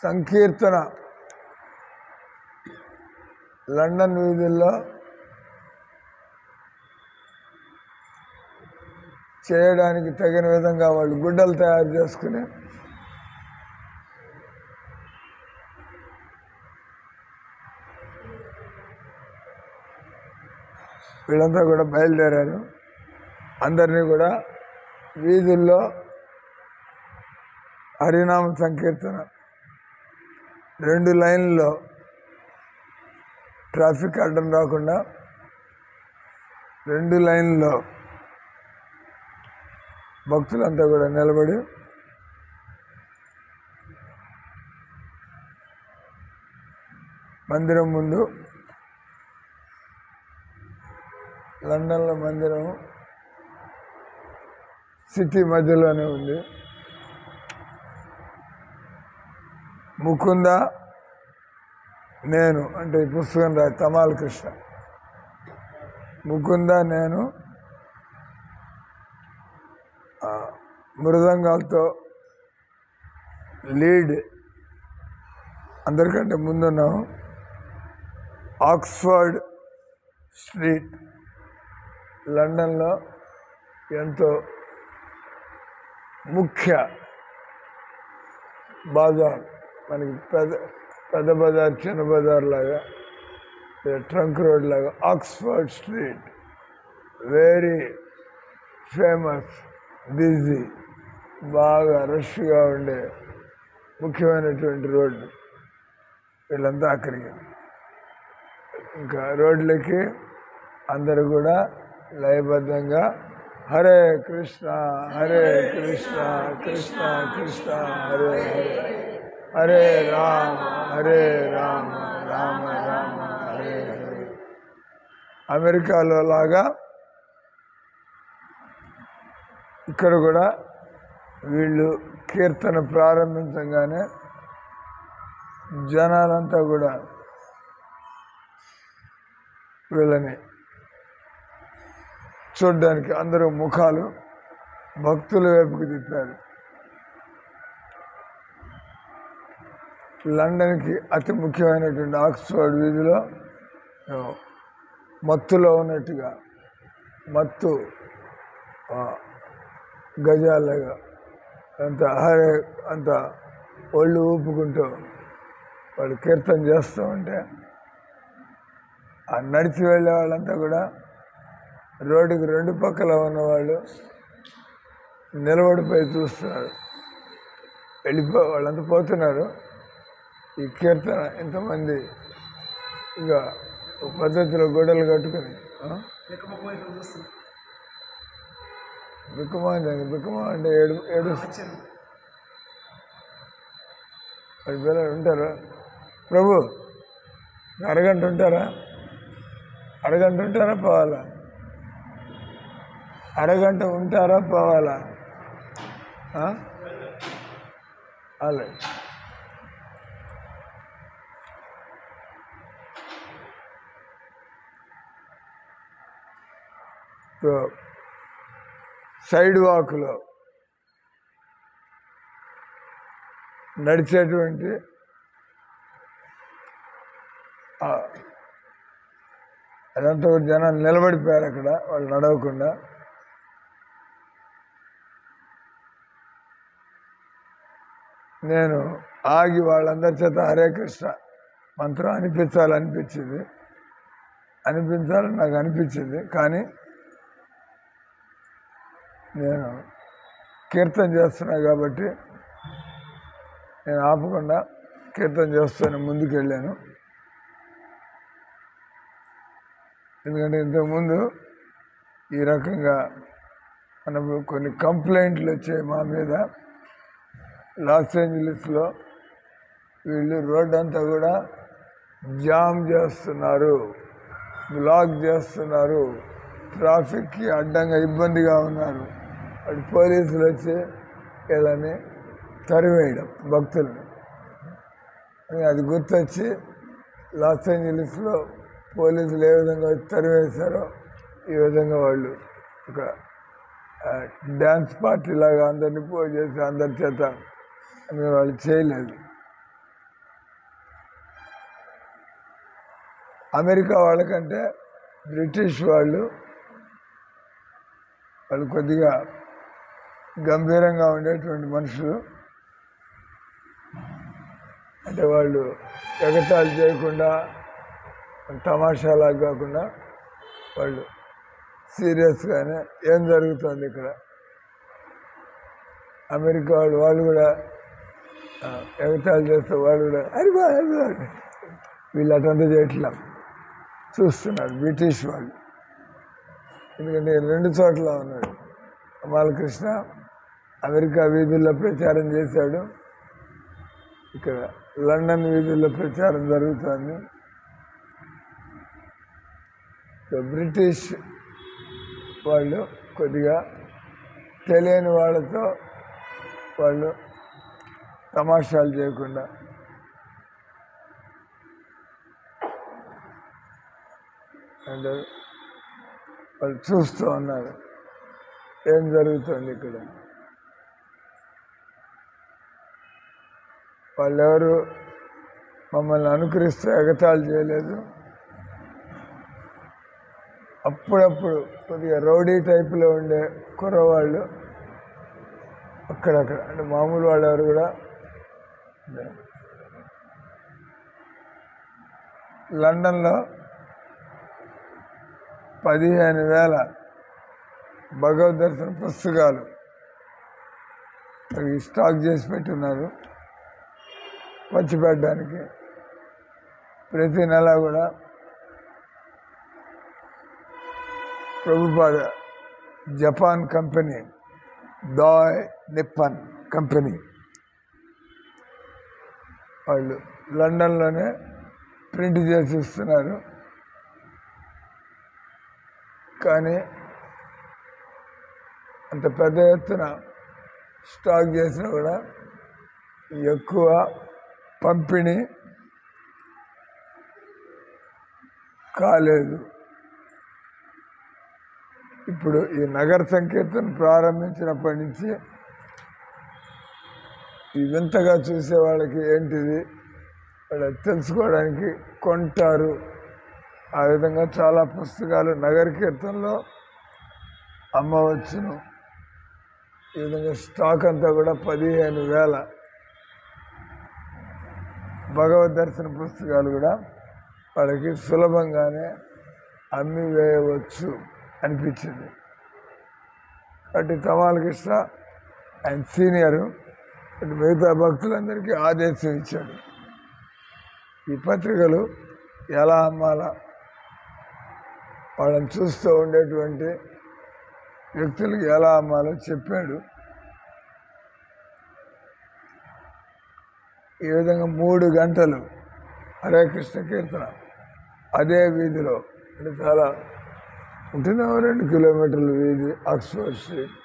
సంకీర్తన London వీధుల్లో చేయడానికి తగిన విధంగా వాళ్ళు గుడ్డలు తయారు చేసుకుని వీళ్ళంతా కూడా బయలుదేరారు. అందరినీ కూడా వీధుల్లో హరినామ సంకీర్తన 2 లైన్లలో ట్రాఫిక్ అడ్డం రాకుండా 2 లైన్లలో భక్తులంతా కూడా నిలబడి మందిరం ముందు, లండన్లో మందిరం సిటీ మధ్యలోనే ఉంది. ముకుంద నేను అంటే ఈ పుస్తకం తమాల్ కృష్ణ, ముకుంద నేను మృదంగాలతో లీడ్ అందరికంటే ముందున్నాము. ఆక్స్ఫర్డ్ స్ట్రీట్ లండన్లో ఎంతో ముఖ్య బజార్, మనకి పెద్ద బజార్ చిన్న బజార్ లాగా, ట్రంక్ రోడ్ లాగా Oxford street very famous, busy, బాగా రష్గా ఉండే ముఖ్యమైనటువంటి రోడ్డు. వీళ్ళంతా అక్కడికి ఇంకా రోడ్లకి అందరూ కూడా లయబద్ధంగా హరే కృష్ణ హరే కృష్ణ కృష్ణ కృష్ణ హరే హరే, హరే రామ హరే రామ రామ రామ హరే హరే. అమెరికాలో లాగా ఇక్కడ కూడా వీళ్ళు కీర్తన ప్రారంభించగానే జనాలంతా కూడా వీళ్ళని చూడ్డానికి అందరూ ముఖాలు భక్తుల వైపుకి తిప్పారు. లండన్కి అతి ముఖ్యమైనటువంటి ఆక్స్ఫర్డ్ వీధిలో మత్తులో ఉన్నట్టుగా, మత్తు గజాలుగా అంత ఒళ్ళు ఊపుకుంటూ వాళ్ళు కీర్తన చేస్తూ ఉంటే ఆ నడిచి వెళ్ళే వాళ్ళంతా కూడా రోడ్డుకి 2 పక్కల ఉన్నవాళ్ళు నిలబడిపోయి చూస్తున్నారు. వాళ్ళంతా పోతున్నారు. ఈ కీర్తన ఇంతమంది ఇక పద్ధతిలో గొడవలు కట్టుకుని బిక్కుమా అంటే ఏడు పిల్లలు ఉంటారా ప్రభు? అరగంట ఉంటారా పోవాలా? అరగంట ఉంటారా పోవాలా? అలాగే సైడ్ వాక్లో నడిచేటువంటి అదంతా కూడా జనాలు నిలబడిపోయారు అక్కడ, వాళ్ళు నడవకుండా. నేను ఆగి వాళ్ళందరి చేత హరే కృష్ణ మంత్రం అనిపించాలని నాకు అనిపించింది. కానీ నేను కీర్తన చేస్తున్నా కాబట్టి నేను ఆపకుండా కీర్తన చేస్తూనే ముందుకు వెళ్ళాను. ఎందుకంటే ఇంతకుముందు ఈ రకంగా మనకు కొన్ని కంప్లైంట్లు వచ్చాయి మా మీద. లాస్ ఏంజలీస్లో వీళ్ళు రోడ్ అంతా కూడా జామ్ చేస్తున్నారు, బ్లాక్ చేస్తున్నారు, ట్రాఫిక్కి అడ్డంగా ఇబ్బందిగా ఉన్నారు. అటు పోలీసులు వచ్చి వీళ్ళని తరివేయడం భక్తుల్ని. అది గుర్తొచ్చి లాస్ ఏంజలీస్లో పోలీసులు ఏ విధంగా తరివేశారో ఈ విధంగా వాళ్ళు ఒక డ్యాన్స్ పార్టీ లాగా అందరినీ పోగు చేసి అందరి చేత అని వాళ్ళు చేయలేదు. అమెరికా వాళ్ళకంటే బ్రిటిష్ వాళ్ళు కొద్దిగా గంభీరంగా ఉండేటువంటి మనుషులు. అంటే వాళ్ళు ఎగతాళి చేయకుండా తమాషాలా కాకుండా వాళ్ళు సీరియస్గానే ఏం జరుగుతుంది ఇక్కడ. అమెరికా వాళ్ళు కూడా ఎగతాళి చేస్తే వాళ్ళు కూడా అరివా వీళ్ళు అటంతా చేయట్లా చూస్తున్నారు బ్రిటిష్ వాళ్ళు. ఎందుకంటే 2 చోట్ల ఉన్నాడు. బాలకృష్ణ అమెరికా వీధుల్లో ప్రచారం చేశాడు, ఇక్కడ లండన్ వీధుల్లో ప్రచారం జరుగుతుంది. బ్రిటిష్ వాళ్ళు కొద్దిగా తెలియని వాళ్ళతో వాళ్ళు తమాషాలు చేయకుండా అంటే వాళ్ళు చూస్తూ ఉన్నారు ఏం జరుగుతుంది ఇక్కడ. వాళ్ళెవరు మమ్మల్ని అనుకరిస్తూ ఎగతాళి చేయలేదు. అప్పుడప్పుడు కొద్దిగా రౌడీ టైపులో ఉండే కుర్రవాళ్ళు అక్కడక్కడ, అంటే మామూలు వాళ్ళు ఎవరు కూడా. లండన్లో 15,000 భగవద్ దర్శన పుస్తకాలు స్టాక్ చేసి పెట్టున్నారు పంచిపెట్టడానికి. ప్రతి నెల కూడా Prabhupada Japan company die Nippon company వాళ్ళు లండన్లోనే ప్రింట్ చేసి ఇస్తున్నారు. కానీ అంత పెద్ద ఎత్తున స్టాక్ చేసినా కూడా ఎక్కువ పంపిణీ కాలేదు. ఇప్పుడు ఈ నగర సంకీర్తన ప్రారంభించినప్పటి నుంచి ఈ వింతగా చూసే వాళ్ళకి ఏంటిది వాళ్ళు తెలుసుకోవడానికి కొంటారు. ఆ విధంగా చాలా పుస్తకాలు నగర కీర్తనలో అమ్మవచ్చును. ఈ విధంగా స్టాక్ అంతా కూడా 15,000 భగవద్ దర్శన పుస్తకాలు కూడా వాళ్ళకి సులభంగానే అమ్మి వేయవచ్చు అనిపించింది. అటు తమాలకృష్ణ ఆయన సీనియరు అటు మిగతా భక్తులందరికీ ఆదేశం ఇచ్చాడు, ఈ పత్రికలు ఎలా అమ్మాలా వాళ్ళని చూస్తూ ఉండేటువంటి వ్యక్తులకి ఎలా అమ్మాలో చెప్పాడు. ఈ విధంగా 3 గంటలు హరే కృష్ణ కీర్తన అదే వీధిలో, అంటే చాలా ఉంటుంది 2 కిలోమీటర్ల వీధి ఆక్స్ఫర్డ్ స్ట్రీట్.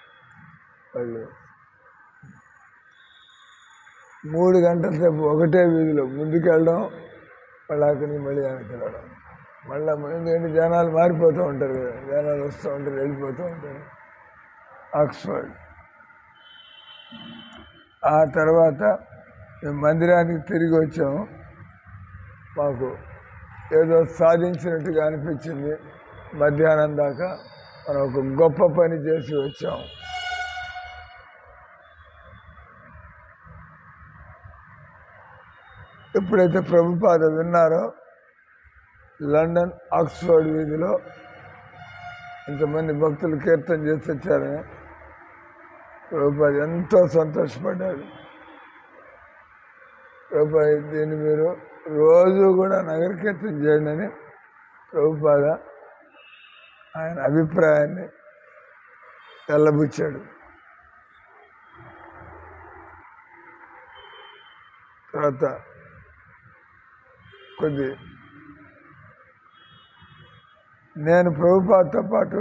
వాళ్ళు 3 గంటల సేపు ఒకటే వీధిలో ముందుకు వెళ్ళడం, మళ్ళీ అక్కడికి మళ్ళీ వెనక్కి వెళ్ళడం. మళ్ళీ ఎందుకంటే జనాలు మారిపోతూ ఉంటారు కదా, జనాలు వస్తూ ఉంటారు వెళ్ళిపోతూ ఉంటారు. ఆక్స్ఫర్డ్ ఆ తర్వాత మేము మందిరానికి తిరిగి వచ్చాము. మాకు ఏదో సాధించినట్టుగా అనిపించింది. మధ్యాహ్నం దాకా మనం ఒక గొప్ప పని చేసి వచ్చాము. ఎప్పుడైతే ప్రభుపాద విన్నారో లండన్ ఆక్స్ఫర్డ్ వీధిలో ఇంతమంది భక్తులు కీర్తన చేసి వచ్చారని ప్రభుపాద ఎంతో సంతోషపడ్డారు. ప్రభుపాద దీన్ని మీరు రోజు కూడా నగర కీర్తన చేయండి అని ప్రభుపాద ఆయన అభిప్రాయాన్ని తెల్లబుచ్చాడు. తర్వాత నేను ప్రభుపాదతో పాటు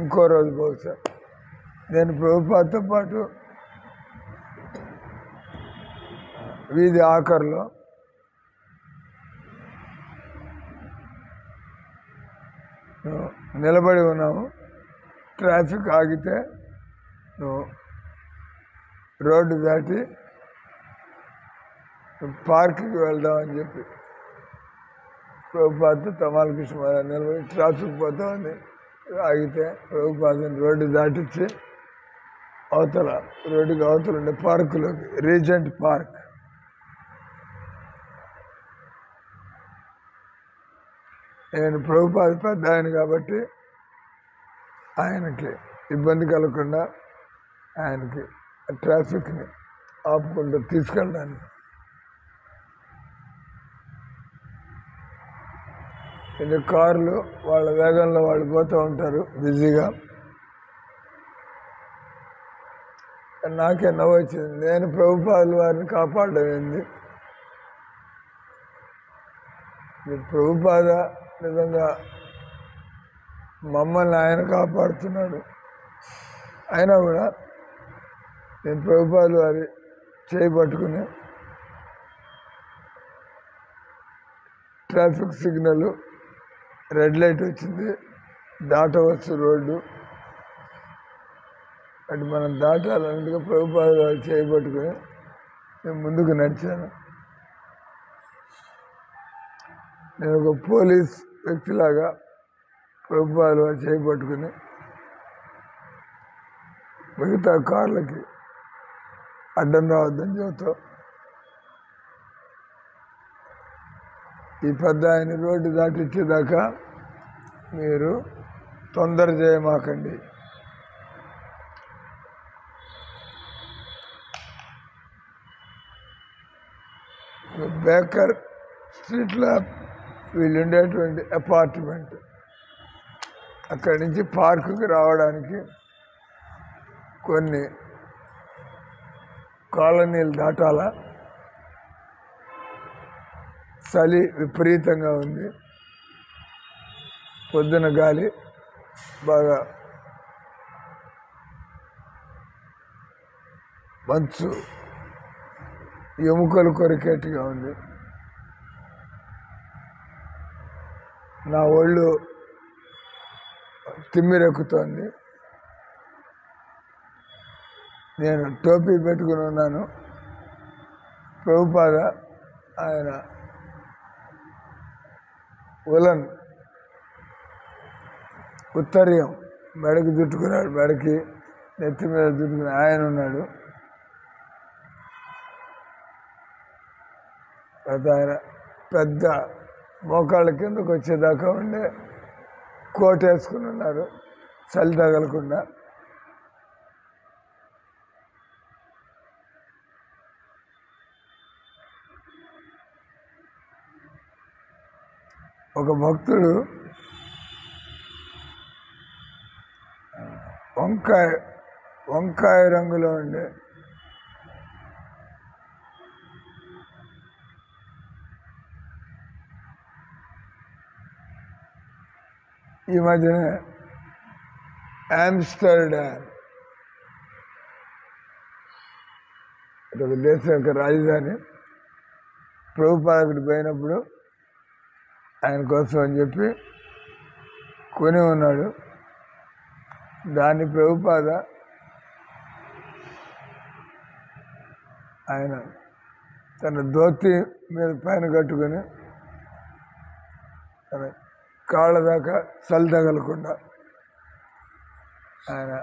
ఇంకో రోజు బహుశా నేను ప్రభుపాదతో పాటు వీధి ఆఖరిలో నిలబడి ఉన్నాము. ట్రాఫిక్ ఆగితే నువ్వు రోడ్డు దాటి పార్క్కి వెళ్దాం అని చెప్పి ప్రభుపాద తమాలకృష్ణ మహారాజ్ నిలబడి ట్రాఫిక్ పోతా ఉంది. ఆగితే ప్రభుపాదని రోడ్డు దాటించి అవతల రోడ్డుకి అవతల ఉండే పార్కులోకి, రీజెంట్ పార్క్, నేను ప్రభుపాద పెద్ద ఆయన కాబట్టి ఆయనకి ఇబ్బంది కలగకుండా ఆయనకి ట్రాఫిక్ని ఆపుకుంటూ తీసుకెళ్ళడానికి ఇది కార్లు వాళ్ళ వేగంలో వాళ్ళు పోతూ ఉంటారు బిజీగా. నాకే నవ్వు వచ్చింది. నేను ప్రభుపాదుల వారిని కాపాడడం ఏంది? ప్రభుపాద నిజంగా మమ్మల్ని ఆయన కాపాడుతున్నాడు. అయినా కూడా నేను ప్రభుపాదుల వారి చేయబట్టుకుని ట్రాఫిక్ సిగ్నల్, రెడ్ లైట్ వచ్చింది, దాటవచ్చు రోడ్డు, అటు మనం దాటాలన్నట్టుగా ప్రభుపాదుల వారు చేయబట్టుకుని నేను ముందుకు నడిచాను. నేను ఒక పోలీస్ వ్యక్తిలాగా ప్రభుపాదుల వారు చేయబట్టుకుని మిగతా కార్లకి అడ్డం రావద్దని చెబుతాం. ఈ పెద్ద ఆయన రోడ్డు దాటిచ్చేదాకా మీరు తొందర చేయమాకండి. బేకర్ స్ట్రీట్లో వీళ్ళు ఉండేటువంటి అపార్ట్మెంట్, అక్కడి నుంచి పార్కుకి రావడానికి కొన్ని కాలనీలు దాటాలా. చలి విపరీతంగా ఉంది. పొద్దున గాలి బాగా మంచు ఎముకలు కొరికేట్టుగా ఉంది. నా ఒళ్ళు తిమ్మిరెక్కుతోంది. నేను టోపీ పెట్టుకుని ఉన్నాను. ప్రభుపాద ఆయన ఉలన్ ఉత్తరీయం మెడకి చుట్టుకున్నాడు, మెడకి నెత్తి మీద చుట్టుకుని ఆయన ఉన్నాడు. అది ఆయన పెద్ద మోకాళ్ళ కిందకు వచ్చేదాకా ఉండే కోట్ వేసుకుని ఉన్నారు, చలి తగలకుండా. ఒక భక్తుడు వంకాయ రంగులో ఉండే ఈ మధ్యన ఆమ్స్టర్డామ్ ఒక దేశం యొక్క రాజధాని, ప్రభుపాదకుడు పోయినప్పుడు ఆయన కోసం అని చెప్పి కొని ఉన్నాడు. దాన్ని ప్రభుపాద ఆయన తన ధోతి మీద పైన కట్టుకొని తన కాళ్ళ దాకా చలి తగలకుండా ఆయన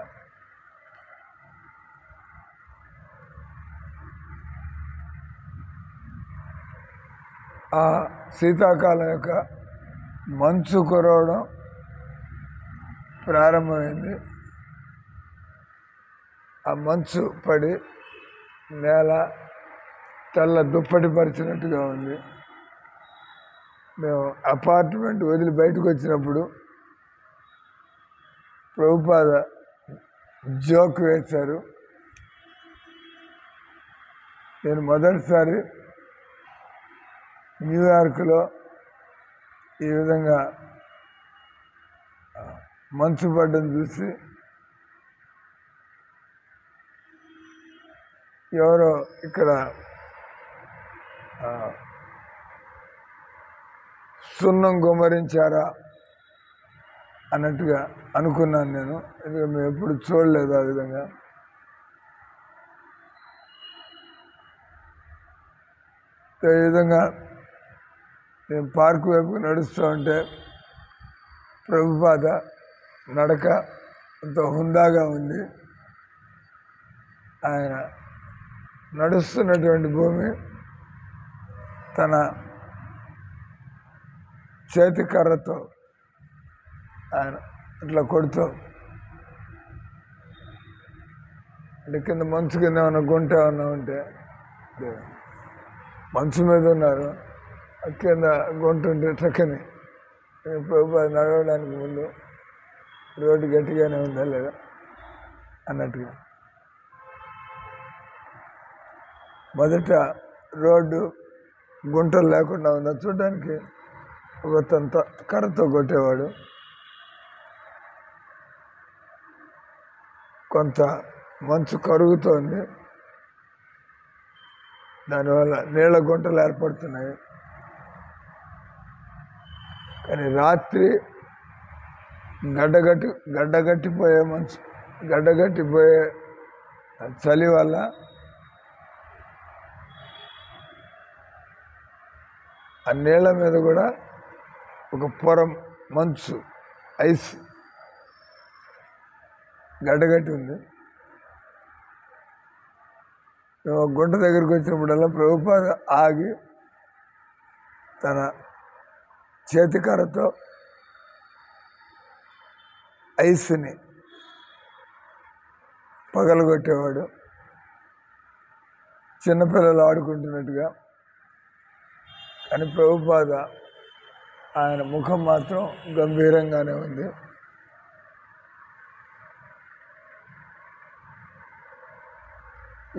ఆ శీతాకాలం యొక్క మంచు కురవడం ప్రారంభమైంది. ఆ మంచు పడి నేల తెల్ల దుప్పటి పరిచినట్టుగా ఉంది. మేము అపార్ట్మెంట్ వదిలి బయటకు వచ్చినప్పుడు ప్రభుపాద జోక్ వేశారు. నేను మొదటిసారి న్యూయార్క్లో ఈ విధంగా మంచు పడ్డం చూసి ఎవరో ఇక్కడ సున్నం గుమ్మరించారా అన్నట్టుగా అనుకున్నాను నేను. ఎందుకంటే మేము ఎప్పుడు చూడలేదు ఆ విధంగా. ఈ విధంగా నేను పార్క్ వైపు నడుస్తూ ఉంటే ప్రభుపాద నడక ఎంతో హుందాగా ఉంది. ఆయన నడుస్తున్నటువంటి భూమి తన చేతి కర్రతో ఆయన ఇట్లా కొడుతూ, అంటే కింద మంచు కింద ఏమన్నా గుంట ఏమన్నా ఉంటే, మంచు మీద ఉన్నారు, కింద గుంట ఉంటే చక్కని ప్రభుపాద నడవడానికి ముందు రోడ్డు గట్టిగానే ఉందా లేదా అన్నట్టుగా. మొదట రోడ్డు గుంటలు లేకుండా ఉందా చూడడానికి ఒక తంత కర్రతో కొట్టేవాడు. కొంత మంచు కరుగుతోంది, దానివల్ల నీళ్ళ గుంటలు ఏర్పడుతున్నాయి. కానీ రాత్రి గడ్డగట్టిపోయే మంచు, గడ్డగట్టిపోయే చలి వల్ల ఆ నీళ్ళ మీద కూడా ఒక పొర మంచు, ఐస్ గడ్డగట్టి ఉంది. మేము గుంట దగ్గరికి వచ్చినప్పుడల్లా ప్రభుపాద ఆగి తన చేతికర్రతో ఐస్ని పగలగొట్టేవాడు, చిన్నపిల్లలు ఆడుకుంటున్నట్టుగా. కానీ ప్రభుపాద ఆయన ముఖం మాత్రం గంభీరంగానే ఉంది.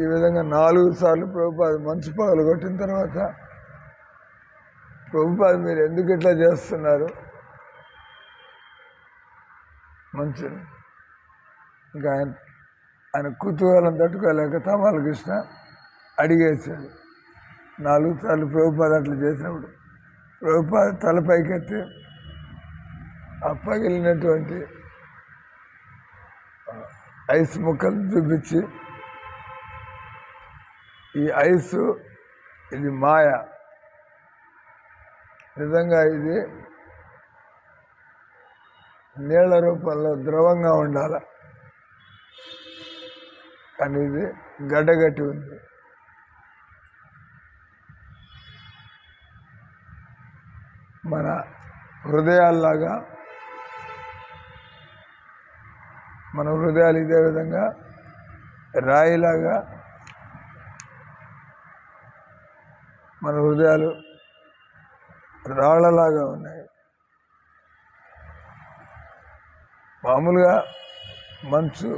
ఈ విధంగా 4 సార్లు ప్రభుపాద మంచు పగలగొట్టిన తర్వాత, ప్రభుపాద మీరు ఎందుకు ఇట్లా చేస్తున్నారు మంచుని? ఇంకా ఆయన కుతూహలం తట్టుకోలేక తమాల కృష్ణ అడిగేశాడు. 4 సార్లు ప్రభుపాద అట్లా చేసినప్పుడు ప్రభుపాద తల పైకెత్తి ఆ పగిలినటువంటి ఐస్ ముక్కలు చూపించి, ఈ ఐసు ఇది మాయ, నిజంగా ఇది నీళ్ల రూపంలో ద్రవంగా ఉండాలి, కానీ ఇది గడ్డగట్టి ఉంది. మన హృదయాల్లాగా మన హృదయాలు ఇదే విధంగా రాయిలాగా మన హృదయాలు రాళ్లలాగా ఉన్నాయి. మామూలుగా మంచు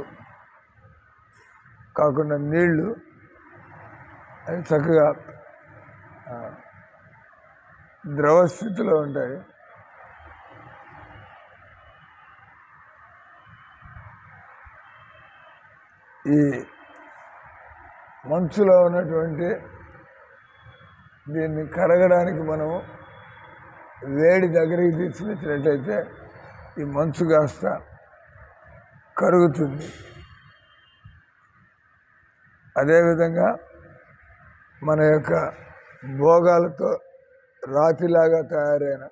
కాకుండా నీళ్లు అవి చక్కగా ద్రవ స్థితిలో ఉంటాయి. ఈ మంచులో ఉన్నటువంటి దీన్ని కరగడానికి మనం వేడి దగ్గరికి తీసుకొచ్చినట్లయితే ఈ మంచు కాస్త కరుగుతుంది. అదేవిధంగా మన యొక్క భోగాలతో రాతిలాగా తయారైన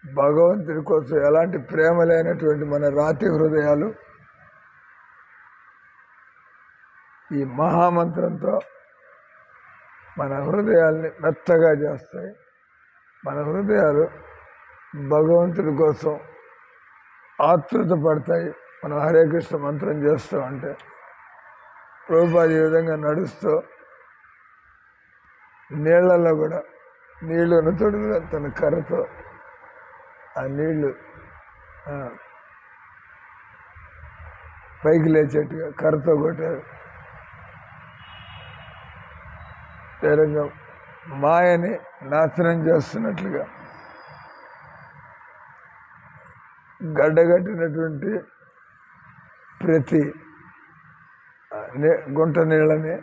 భగవంతుడి కోసం ఎలాంటి ప్రేమ లేనటువంటి మన రాతి హృదయాలు ఈ మహామంత్రంతో మన హృదయాల్ని మెత్తగా చేస్తాయి. మన హృదయాలు భగవంతుడి కోసం ఆతృత పడతాయి. మనం హరే కృష్ణ మంత్రం చేస్తూ ఉంటే ప్రభుపాద ఈ విధంగా నడుస్తూ నీళ్లలో కూడా నీళ్లను తొడుగుగా తన కర్రతో ఆ నీళ్లు పైకి లేచేట్టుగా కర్రతో కొట్టారు. తీరంగా మాయని నాశనం చేస్తున్నట్లుగా గడ్డగట్టినటువంటి ప్రతి గుంట నీళ్ళని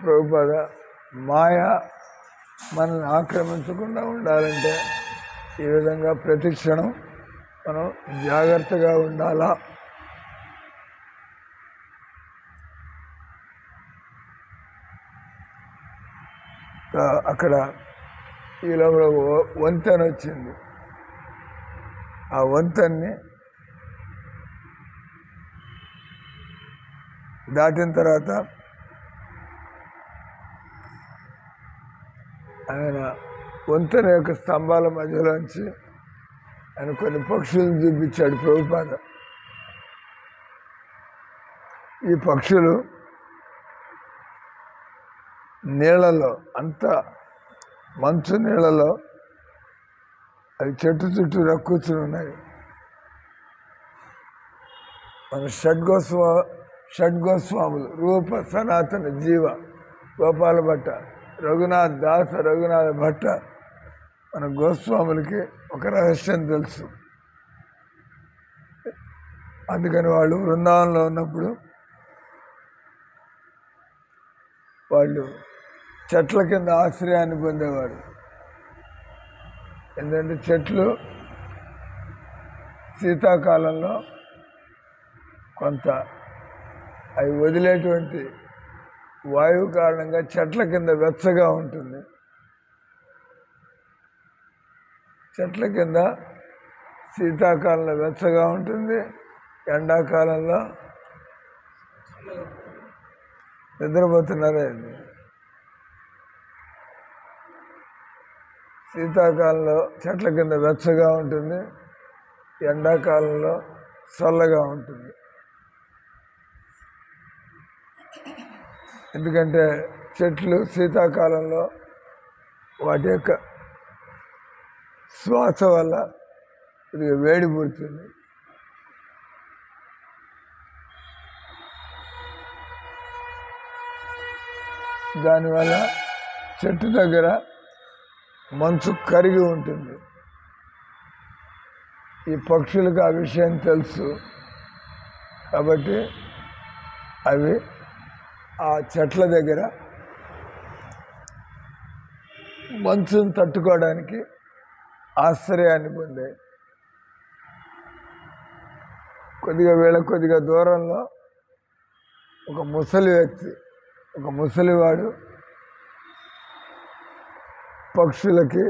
ప్రభుపాద మాయ మనల్ని ఆక్రమించకుండా ఉండాలంటే ఈ విధంగా ప్రతి క్షణం మనం జాగ్రత్తగా ఉండాలా. అక్కడ ఈ లోపల వంతెన వచ్చింది. ఆ వంతెన్ని దాటిన తర్వాత ఆయన వంతెన యొక్క స్తంభాల మధ్యలోంచి ఆయన కొన్ని పక్షులను చూపించాడు ప్రభుపాద. ఈ పక్షులు నీళ్ళలో, అంత మంచు నీళ్ళలో అవి చెట్టు చుట్టూ కూర్చుని ఉన్నాయి. మన షడ్గోస్వాములు రూప సనాతన జీవ గోపాల భట్ట, రఘునాథ్ దాస రఘునాథ భట్ట, మన గోస్వాములకి ఒక రహస్యం తెలుసు. అందుకని వాళ్ళు బృందావనంలో ఉన్నప్పుడు వాళ్ళు చెట్ల కింద ఆశ్రయాన్ని పొందేవారు. ఎందుకంటే చెట్లు శీతాకాలంలో కొంత అవి వదిలేటువంటి వాయువు కారణంగా చెట్ల కింద వెచ్చగా ఉంటుంది. చెట్ల కింద శీతాకాలంలో వెచ్చగా ఉంటుంది, ఎండాకాలంలో నిద్రపోతున్నారే. శీతాకాలంలో చెట్ల కింద వెచ్చగా ఉంటుంది, ఎండాకాలంలో చల్లగా ఉంటుంది. ఎందుకంటే చెట్లు శీతాకాలంలో వాటి యొక్క శ్వాస వల్ల ఇది వేడి పుడుతుంది. దానివల్ల చెట్టు దగ్గర మంచు కరిగి ఉంటుంది. ఈ పక్షులకు ఆ విషయం తెలుసు కాబట్టి అవి ఆ చెట్ల దగ్గర మంచును తట్టుకోవడానికి ఆశ్రయాన్ని పొందాయి. కొద్దిగా దూరంలో ఒక ముసలి వ్యక్తి, ఒక ముసలివాడు పక్షులకి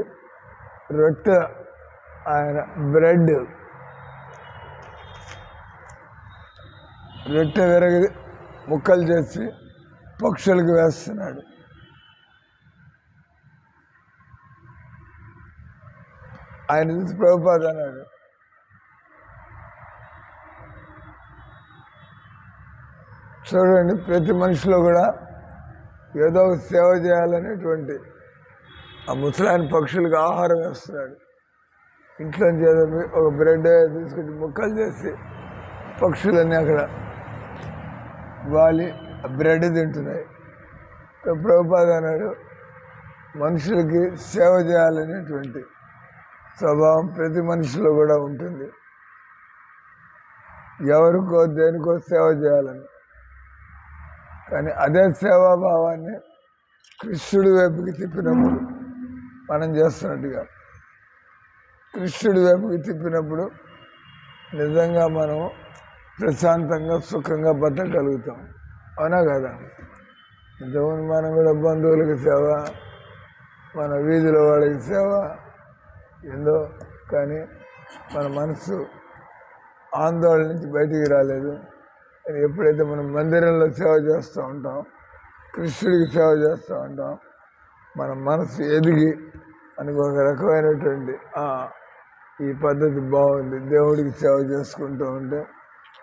రొట్టె, ఆయన రొట్టె విరగి ముక్కలు చేసి పక్షులకు వేస్తున్నాడు. ఆయన చూసి ప్రభుపాద అన్నాడు, చూడండి ప్రతి మనిషిలో కూడా ఏదో సేవ చేయాలనేటువంటి ఆ ముసలాయన పక్షులకు ఆహారం వేస్తున్నాడు. ఇంట్లోంచి ఏదో ఒక బ్రెడ్ తీసుకొచ్చి ముక్కలు చేసి పక్షులన్నీ అక్కడ వాలి ఆ బ్రెడ్ తింటున్నాయి. ప్రభుపాద అన్నాడు, మనుషులకి సేవ చేయాలనేటువంటి స్వభావం ప్రతి మనిషిలో కూడా ఉంటుంది. ఎవరికో దేనికో సేవ చేయాలని. కానీ అదే సేవాభావాన్ని కృష్ణుడి వైపుకి తిప్పినప్పుడు మనం చేస్తున్నట్టుగా కృష్ణుడి వైపుకి తిప్పినప్పుడు నిజంగా మనం ప్రశాంతంగా సుఖంగా బతకగలుగుతాం. అవునా కదా? ఇంతకుముందు మనం కూడా బంధువులకి సేవ, మన వీధిలో వాళ్ళకి సేవ ఏందో, కానీ మన మనసు ఆందోళన నుంచి బయటికి రాలేదు. కానీ ఎప్పుడైతే మనం మందిరంలో సేవ చేస్తూ ఉంటాం, కృష్ణుడికి సేవ చేస్తూ ఉంటాం, మన మనసు ఎదిగి మనకు ఒక రకమైనటువంటి ఈ పద్ధతి బాగుంది, దేవుడికి సేవ చేసుకుంటూ ఉంటే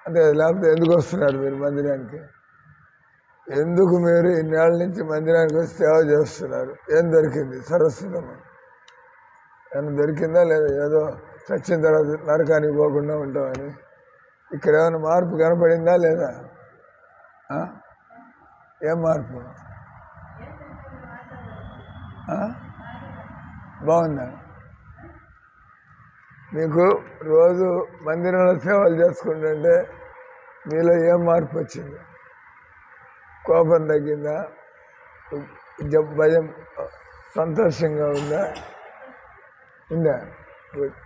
అంటే. లేకపోతే ఎందుకు వస్తున్నారు మీరు మందిరానికి? ఎందుకు మీరు ఇన్నేళ్ళ నుంచి మందిరానికి వచ్చి సేవ చేస్తున్నారు? ఏం దొరికింది? సరస్వతమ్మ ఏమైనా దొరికిందా లేదా? ఏదో చచ్చిన తర్వాత నరకానికి పోకుండా ఉంటామని. ఇక్కడ ఏమైనా మార్పు కనపడిందా లేదా? ఏం మార్పు? బాగుందా? మీకు రోజు మందిరంలో సేవలు చేసుకుంటుంటే మీలో ఏం మార్పు వచ్చింది? కోపం తగ్గిందా? భయం, సంతోషంగా ఉందా? గుడ్.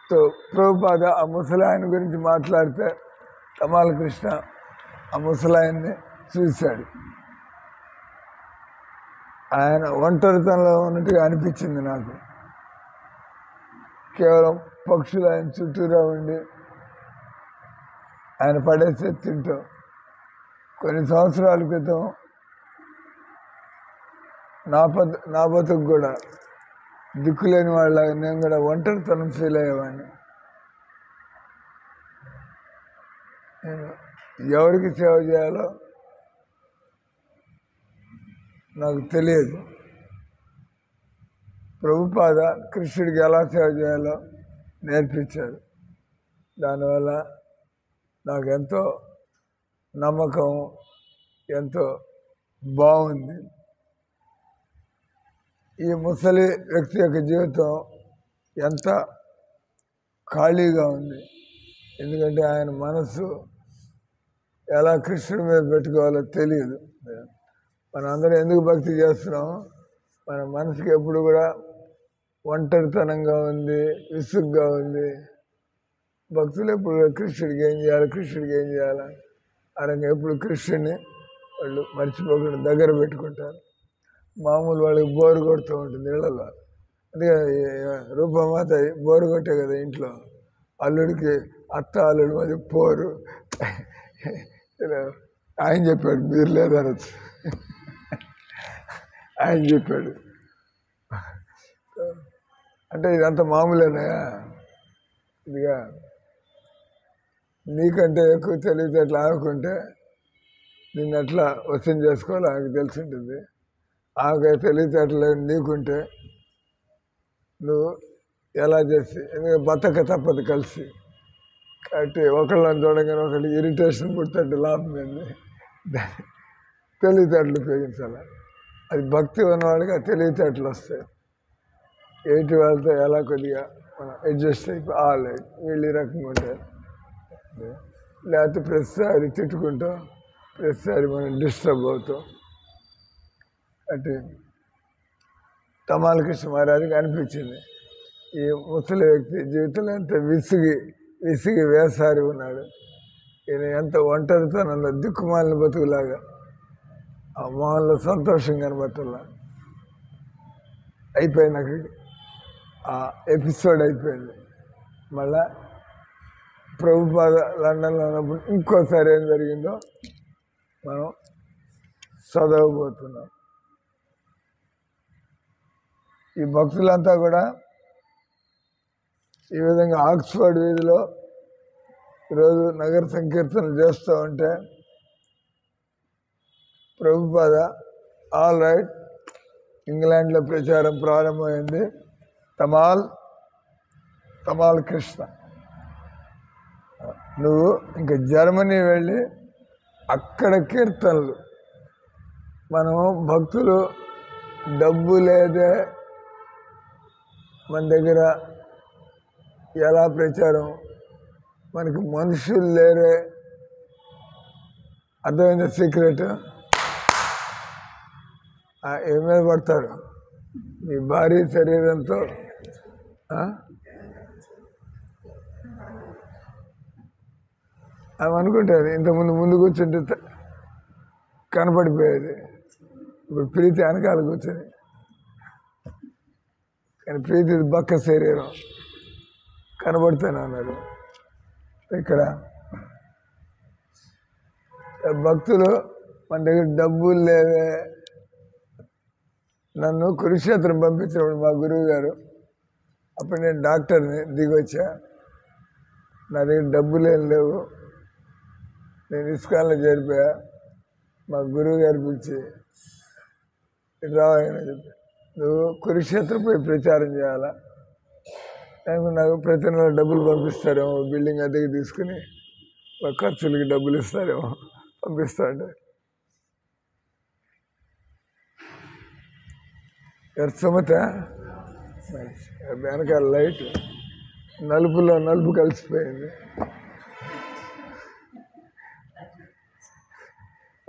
ప్రభుపాద ఆ ముసలాయన గురించి మాట్లాడితే తమాల కృష్ణ ఆ ముసలాయన్ని చూశాడు. ఆయన ఒంటరితనంలో ఉన్నట్టుగా అనిపించింది నాకు. కేవలం పక్షులు ఆయన చుట్టూరా ఉండి ఆయన పడేసే తింటాం. కొన్ని సంవత్సరాల క్రితం నా బతుకు కూడా దిక్కులేని వాళ్ళ నేను కూడా ఒంటరితనం ఫీల్ అయ్యేవాడిని. నేను ఎవరికి సేవ చేయాలో నాకు తెలియదు. ప్రభుపాద కృష్ణుడికి ఎలా సేవ చేయాలో నేర్పించారు. దానివల్ల నాకు ఎంతో నమ్మకం, ఎంతో బాగుంది. ఈ ముసలి వ్యక్తి యొక్క జీవితం ఎంత ఖాళీగా ఉంది. ఎందుకంటే ఆయన మనసు ఎలా కృష్ణుడి మీద పెట్టుకోవాలో తెలియదు. మనం అందరం ఎందుకు భక్తి చేస్తున్నాం? మన మనసుకి ఎప్పుడు కూడా ఒంటరితనంగా ఉంది, విసుగ్గా ఉంది. భక్తులు ఎప్పుడు కృష్ణుడికి ఏం చేయాలి, కృష్ణుడికి ఏం చేయాలి అనగా ఎప్పుడు కృష్ణుడిని వాళ్ళు మర్చిపోకుండా దగ్గర పెట్టుకుంటారు. మామూలు వాళ్ళకి బోరు కొడుతూ ఉంటుంది ఇళ్ళలో. అందుకే రూపమాత బోరు కొట్టే కదా ఇంట్లో. అల్లుడికి అత్త అల్లుడి మధ్య పోరు. ఆయన చెప్పాడు, మీరు లేదనొచ్చు. ఆయన చెప్పాడు. అంటే ఇదంతా మామూలేనాయా? ఇదిగా నీకంటే ఎక్కువ తెలివితేటలు ఆగుకుంటే నిన్ను ఎట్లా వశం చేసుకోవాలో ఆమెకు తెలిసి ఉంటుంది. ఆమె తెలివితేటలు నీకుంటే నువ్వు ఎలా చేసి, ఎందుకంటే బతక తప్పదు కలిసి. కాబట్టి ఒకళ్ళని చూడగానే ఒకళ్ళు ఇరిటేషన్ పుట్టినట్టు లాభం ఏంది? తెలివితేటలు ఉపయోగించాలి. అది భక్తి ఉన్నవాడికి ఆ తెలివితేటలు వస్తాయి. ఎయిటి వాళ్ళతో ఎలా కొద్దిగా మనం అడ్జస్ట్ అయిపోయి వీళ్ళు ఈ రకంగా ఉంటారు. లేకపోతే ప్రతిసారి తిట్టుకుంటాం, ప్రతిసారి మనం డిస్టర్బ్ అవుతాం. అంటే తమాల కృష్ణ మహారాజుకి అనిపించింది ఈ ముసలి వ్యక్తి జీవితంలో ఎంత విసిగి వేసారి ఉన్నాడు. ఈయన ఎంత ఒంటరితనంలో దిక్కుమాలిన బతుకులాగా ఆ మొహంలో సంతోషం కనబట్టల్లా. అయిపోయినాక ఆ ఎపిసోడ్ అయిపోయింది. మళ్ళా ప్రభుపాద లండన్లో ఉన్నప్పుడు ఇంకోసారి ఏం జరిగిందో మనం చదవబోతున్నాం. ఈ భక్తులంతా కూడా ఈ విధంగా ఆక్స్ఫర్డ్ వీధిలో ఈరోజు నగర సంకీర్తనలు చేస్తూ ఉంటే ప్రభుపాద ఆల్ రైట్ ఇంగ్లాండ్లో ప్రచారం ప్రారంభమైంది. తమాల్ కృష్ణ, నువ్వు ఇంకా జర్మనీ వెళ్ళి అక్కడ కీర్తనలు. మనం భక్తులు డబ్బు లేదే మన దగ్గర ఎలా ప్రచారం, మనకి మనుషులు లేరే. అర్థమైన సీక్రెట్ ఏమేమి పడతారు మీ భారీ శరీరంతో. అవి అనుకుంటారు ఇంతకుముందు ముందు కూర్చుంటే కనపడిపోయేది. ఇప్పుడు ప్రీతి వెనకాల కూర్చొని, కానీ ప్రీతి బక్క శరీరం కనబడుతూనే అన్నాడు. ఇక్కడ భక్తులు మన దగ్గర డబ్బులు లేవే. నన్ను కురుక్షేత్రం పంపించినప్పుడు మా గురువు గారు, అప్పుడు నేను డాక్టర్ని దిగొచ్చా. నా దగ్గర డబ్బులు ఏం లేవు, నేను ఇస్కాన్లో చేరిపోయా. మా గురువు గారు పిలిచి రావాలని చెప్పి, నువ్వు కురుక్షేత్రం పోయి ప్రచారం చేయాలా, నాకు ప్రతి నెల డబ్బులు పంపిస్తారేమో, బిల్డింగ్ అద్దెకి తీసుకుని ఖర్చులకి డబ్బులు ఇస్తారేమో, పంపిస్తా అంటే సుమత వెనకాల లైట్ నలుపులో నలుపు కలిసిపోయింది.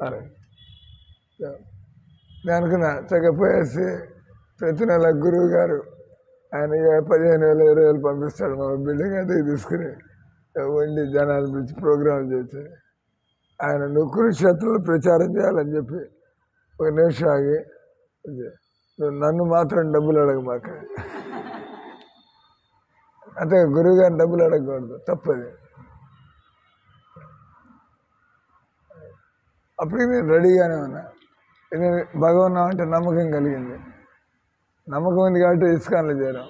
అరే నేను అనుకున్నా చక్కగా పోయేసి ప్రతి నెల గురువు గారు ఆయన 15,000 20,000 పంపిస్తాడు మా బిల్డింగ్ అద్దెకి తీసుకుని వండి జనాలు పిలిచి ప్రోగ్రాంలు చేసి ఆయన నువ్వు కురుక్షేత్రంలో ప్రచారం చేయాలని చెప్పి ఒక నిమిషం ఆగి నువ్వు నన్ను మాత్రం డబ్బులు అడగమాక అంటే గురువు గారిని డబ్బులు అడగకూడదు, తప్పది. అప్పటికి నేను రెడీగానే ఉన్నా. ఇది భగవన్నాం అంటే నమ్మకం కలిగింది. నమ్మకం ఉంది కాబట్టి ఇస్కాన్లో చేరాం.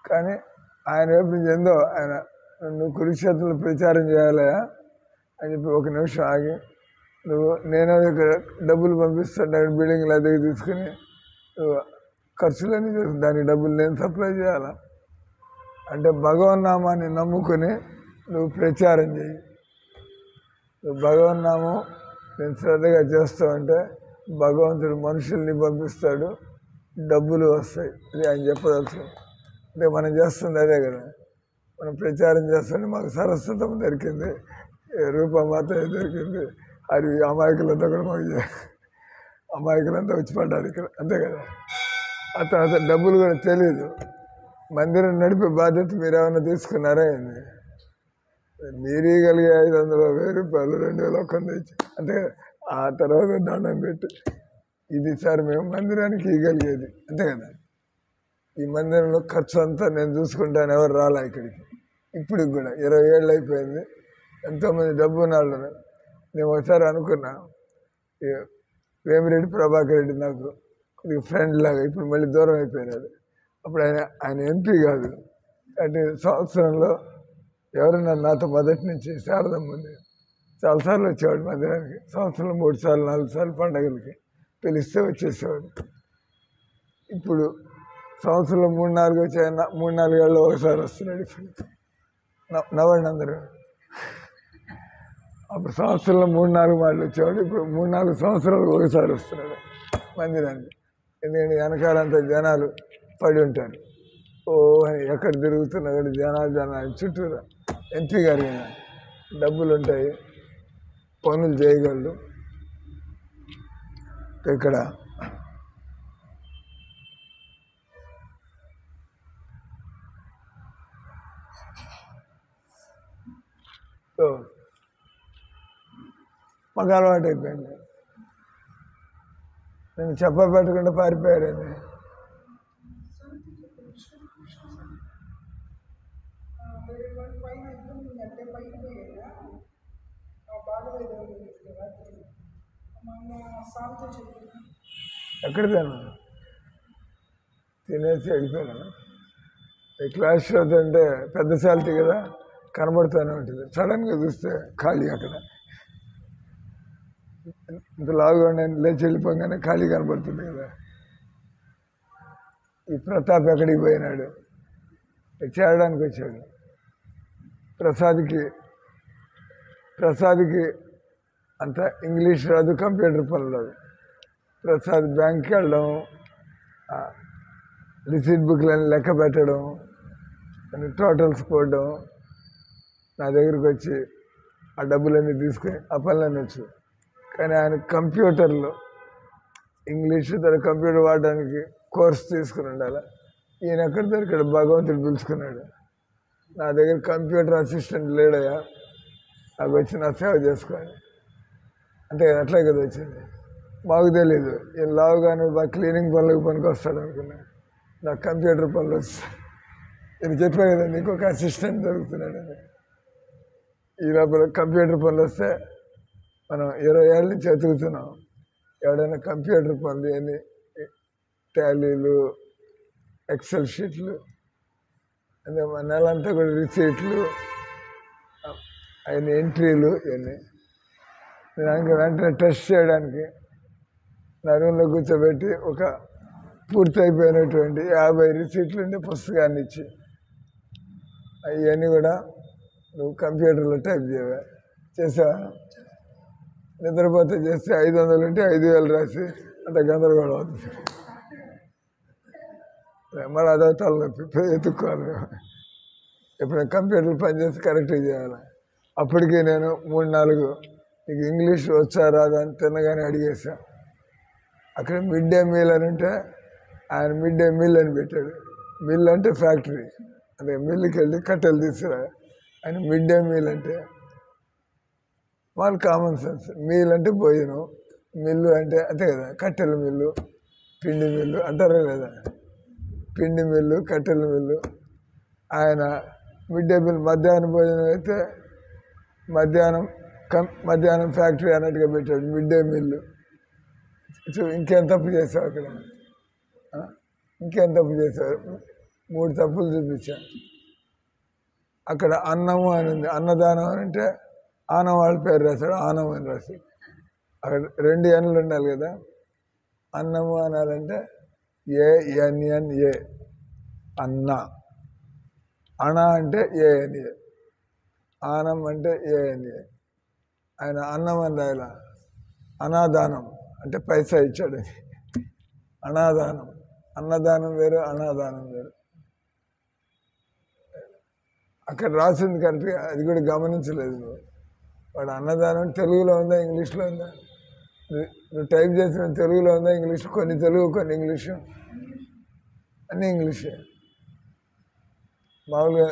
కానీ ఆయన వైపు నుంచి ఏందో ఆయన నువ్వు కురుక్షేత్రంలో ప్రచారం చేయాలయా అని చెప్పి ఒక నిమిషం ఆగి నేను ఇక్కడ డబ్బులు పంపిస్తాను బిల్డింగ్లు అద్దెకి తీసుకుని ఖర్చులన్నీ చేసి దానికి డబ్బులు నేను సప్లై చేయాలా అంటే భగవన్నామాన్ని నమ్ముకుని నువ్వు ప్రచారం చేయి. నువ్వు భగవన్నామం నేను శ్రద్ధగా చేస్తావంటే భగవంతుడు మనుషుల్ని పంపిస్తాడు, డబ్బులు వస్తాయి. ఇది ఆయన చెప్పదలుచు. అంటే మనం చేస్తుంది అదే కదా, మనం ప్రచారం చేస్తుంటే మాకు సరస్వతం దొరికింది, రూపమాత దొరికింది, అది అమాయకులంతా కూడా మాకు అమాయకులంతా వచ్చి పడ్డారు ఇక్కడ, అంతే కదా. ఆ తర్వాత డబ్బులు కూడా తెలియదు. మందిరం నడిపే బాధ్యత మీరు ఏమైనా తీసుకున్నారా ఏంది? మీరు కలిగే 500 రూపాయలు 2,000 ఒక్కంది ఇచ్చి అంతే. ఆ తర్వాత దండం పెట్టి ఇది సార్ మేము మందిరానికి ఇవ్వగలిగేది, అంతే కదా. ఈ మందిరంలో ఖర్చు అంతా నేను చూసుకుంటాను, ఎవరు రాలా ఇక్కడికి. ఇప్పటికి కూడా 20 ఏళ్ళు అయిపోయింది. ఎంతోమంది డబ్బు నాళ్ళు. నేను ఒకసారి అనుకున్నా, వేమిరెడ్డి ప్రభాకర్ రెడ్డి నాకు కొద్దిగా ఫ్రెండ్ లాగా, ఇప్పుడు మళ్ళీ దూరం అయిపోయినాడు. అప్పుడు ఆయన ఎంపీ కాదు. అంటే సంవత్సరంలో ఎవరైనా నాతో మొదటి నుంచి శారదమ్మ ఉంది, చాలాసార్లు వచ్చేవాడు మందిరానికి. సంవత్సరంలో 3 సార్లు 4 సార్లు పండగలకి పిలిస్తే వచ్చేసేవాడు. ఇప్పుడు సంవత్సరంలో 3-4 వచ్చి 3-4 ఏళ్ళు ఒకసారి వస్తున్నాడు. ఇప్పుడు నవ్వండి అందరూ. అప్పుడు సంవత్సరంలో 3-4 మాటలు వచ్చేవాడు, ఇప్పుడు 3-4 సంవత్సరాలు ఒకసారి వస్తున్నాడు మందిరానికి. ఎందుకంటే వెనకాలంతా జనాలు పడి ఉంటారు. ఓ ఎక్కడ తిరుగుతున్నా కూడా జనాలు చుట్టూరా. ఎంపీ గారి డబ్బులు ఉంటాయి, పనులు చేయగలడు. ఇక్కడ మాకు అలవాటు అయిపోయింది. నేను చెప్పబెట్టకుండా పారిపోయాడని. ఎక్కడ తిన్నాను, తినేసి వెళ్ళిపోయాను. క్లాస్ షోతో అంటే పెద్ద శాలిటీ కదా, కనబడుతూనే ఉంటుంది. సడన్గా చూస్తే ఖాళీ. అక్కడ ఇంత లావుగా నేను లేచి వెళ్ళిపోగానే ఖాళీ కనబడుతుంది కదా. ఈ ప్రతాప్ ఎక్కడికి పోయినాడు, చేరడానికి వచ్చాడు. ప్రసాద్కి అంత ఇంగ్లీష్ రాదు, కంప్యూటర్ పనులు రాదు. ప్రసాద్ బ్యాంక్కి వెళ్ళడం, రిసీట్ బుక్లని లెక్క పెట్టడం, టోటల్స్ పోవడం, నా దగ్గరికి వచ్చి ఆ డబ్బులన్నీ తీసుకుని ఆ పనులన్నీ వచ్చు. కానీ ఆయన కంప్యూటర్లో ఇంగ్లీష్ తన కంప్యూటర్ వాడడానికి కోర్స్ తీసుకుని ఉండాలి. ఈయన ఎక్కడ దొరికాడు, భగవంతుడు పిలుచుకున్నాడు. నా దగ్గర కంప్యూటర్ అసిస్టెంట్ లేడయ్యా, నాకు వచ్చి నా సేవ చేసుకోండి అంటే అట్లే కదా వచ్చింది. మాకు తెలీదు ఈ లావుగానే బాగా క్లీనింగ్ పనులకు పనికి వస్తాడు అనుకున్నా. నాకు కంప్యూటర్ పనులు వస్తాయి. నేను చెప్పాను కదా నీకు ఒక అసిస్టెంట్ దొరుకుతున్నాడని. ఈ లోపల కంప్యూటర్ పనులు వస్తే మనం 20 ఏళ్ళ నుంచి వెతుకుతున్నాం. ఎవడైనా కంప్యూటర్ పనులు అని టాలీలు, ఎక్సెల్ షీట్లు, అంటే మన నెలంతా కూడా రిసీట్లు, ఆయన ఎంట్రీలు ఇవన్నీ దానికి వెంటనే టెస్ట్ చేయడానికి నా రూమ్లో కూర్చోబెట్టి ఒక పూర్తయిపోయినటువంటి 50 రిసీట్లు ఉండే పుస్తకాన్ని ఇచ్చి అవన్నీ కూడా నువ్వు కంప్యూటర్లో టైప్ చేసావా, నిద్రపోతే చేస్తే 500 ఉంటే 5,000 రాసి అంటే గందరగోళం అవుతుంది. మళ్ళీ అదో తలనొప్పి ఎత్తుక్కోవాలి. ఎప్పుడైనా కంప్యూటర్ పనిచేసి కరెక్ట్గా చేయాలి. అప్పటికి నేను 3-4 నీకు ఇంగ్లీష్ వచ్చా రాదా అని తిన్నగానే అడిగేసా. అక్కడ మిడ్ డే మీల్ అని ఉంటే ఆయన మిడ్ డే మీల్ అని పెట్టాడు. మిల్ అంటే ఫ్యాక్టరీ, అదే మిల్లుకి వెళ్ళి కట్టెలు తీసుకురా అని. మిడ్ డే మీల్ అంటే వాళ్ళ కామన్ సెన్స్. మీల్ అంటే భోజనం, మిల్లు అంటే అంతే కదా, కట్టెల మిల్లు, పిండి మిల్లు అంటారా లేదా? పిండి మిల్లు, కట్టెల మిల్లు. ఆయన మిడ్ డే మీల్ మధ్యాహ్నం భోజనం అయితే మధ్యాహ్నం ఫ్యాక్టరీ అన్నట్టుగా పెట్టాడు మిడ్ డే మిల్లు. ఇంకేం తప్పు చేసావు అక్కడ? ఇంకేం తప్పు చేశారు? 3 తప్పులు చూపించాను అక్కడ. అన్నము అని ఉంది, అన్నదానం అని అంటే ఆనం వాళ్ళ పేరు రాశాడు, ఆనం అని రాసి. అక్కడ 2 ఎన్లు ఉండాలి కదా. అన్నము అనాలంటే ANNA అన్న. అణ అంటే ANA, ఆనం అంటే ANA. ఆయన అన్నం అని రాయాల. అనాదానం అంటే పైసా ఇచ్చాడు. అనాదానం, అన్నదానం వేరు, అనాదానం వేరు. అక్కడ రాసింది కరెక్ట్గా, అది కూడా గమనించలేదు నువ్వు. వాడు అన్నదానం తెలుగులో ఉందా ఇంగ్లీష్లో ఉందా? నువ్వు టైప్ చేసిన తెలుగులో ఉందా ఇంగ్లీష్? కొన్ని తెలుగు, కొన్ని ఇంగ్లీషు, అన్నీ ఇంగ్లీషే. మామూలుగా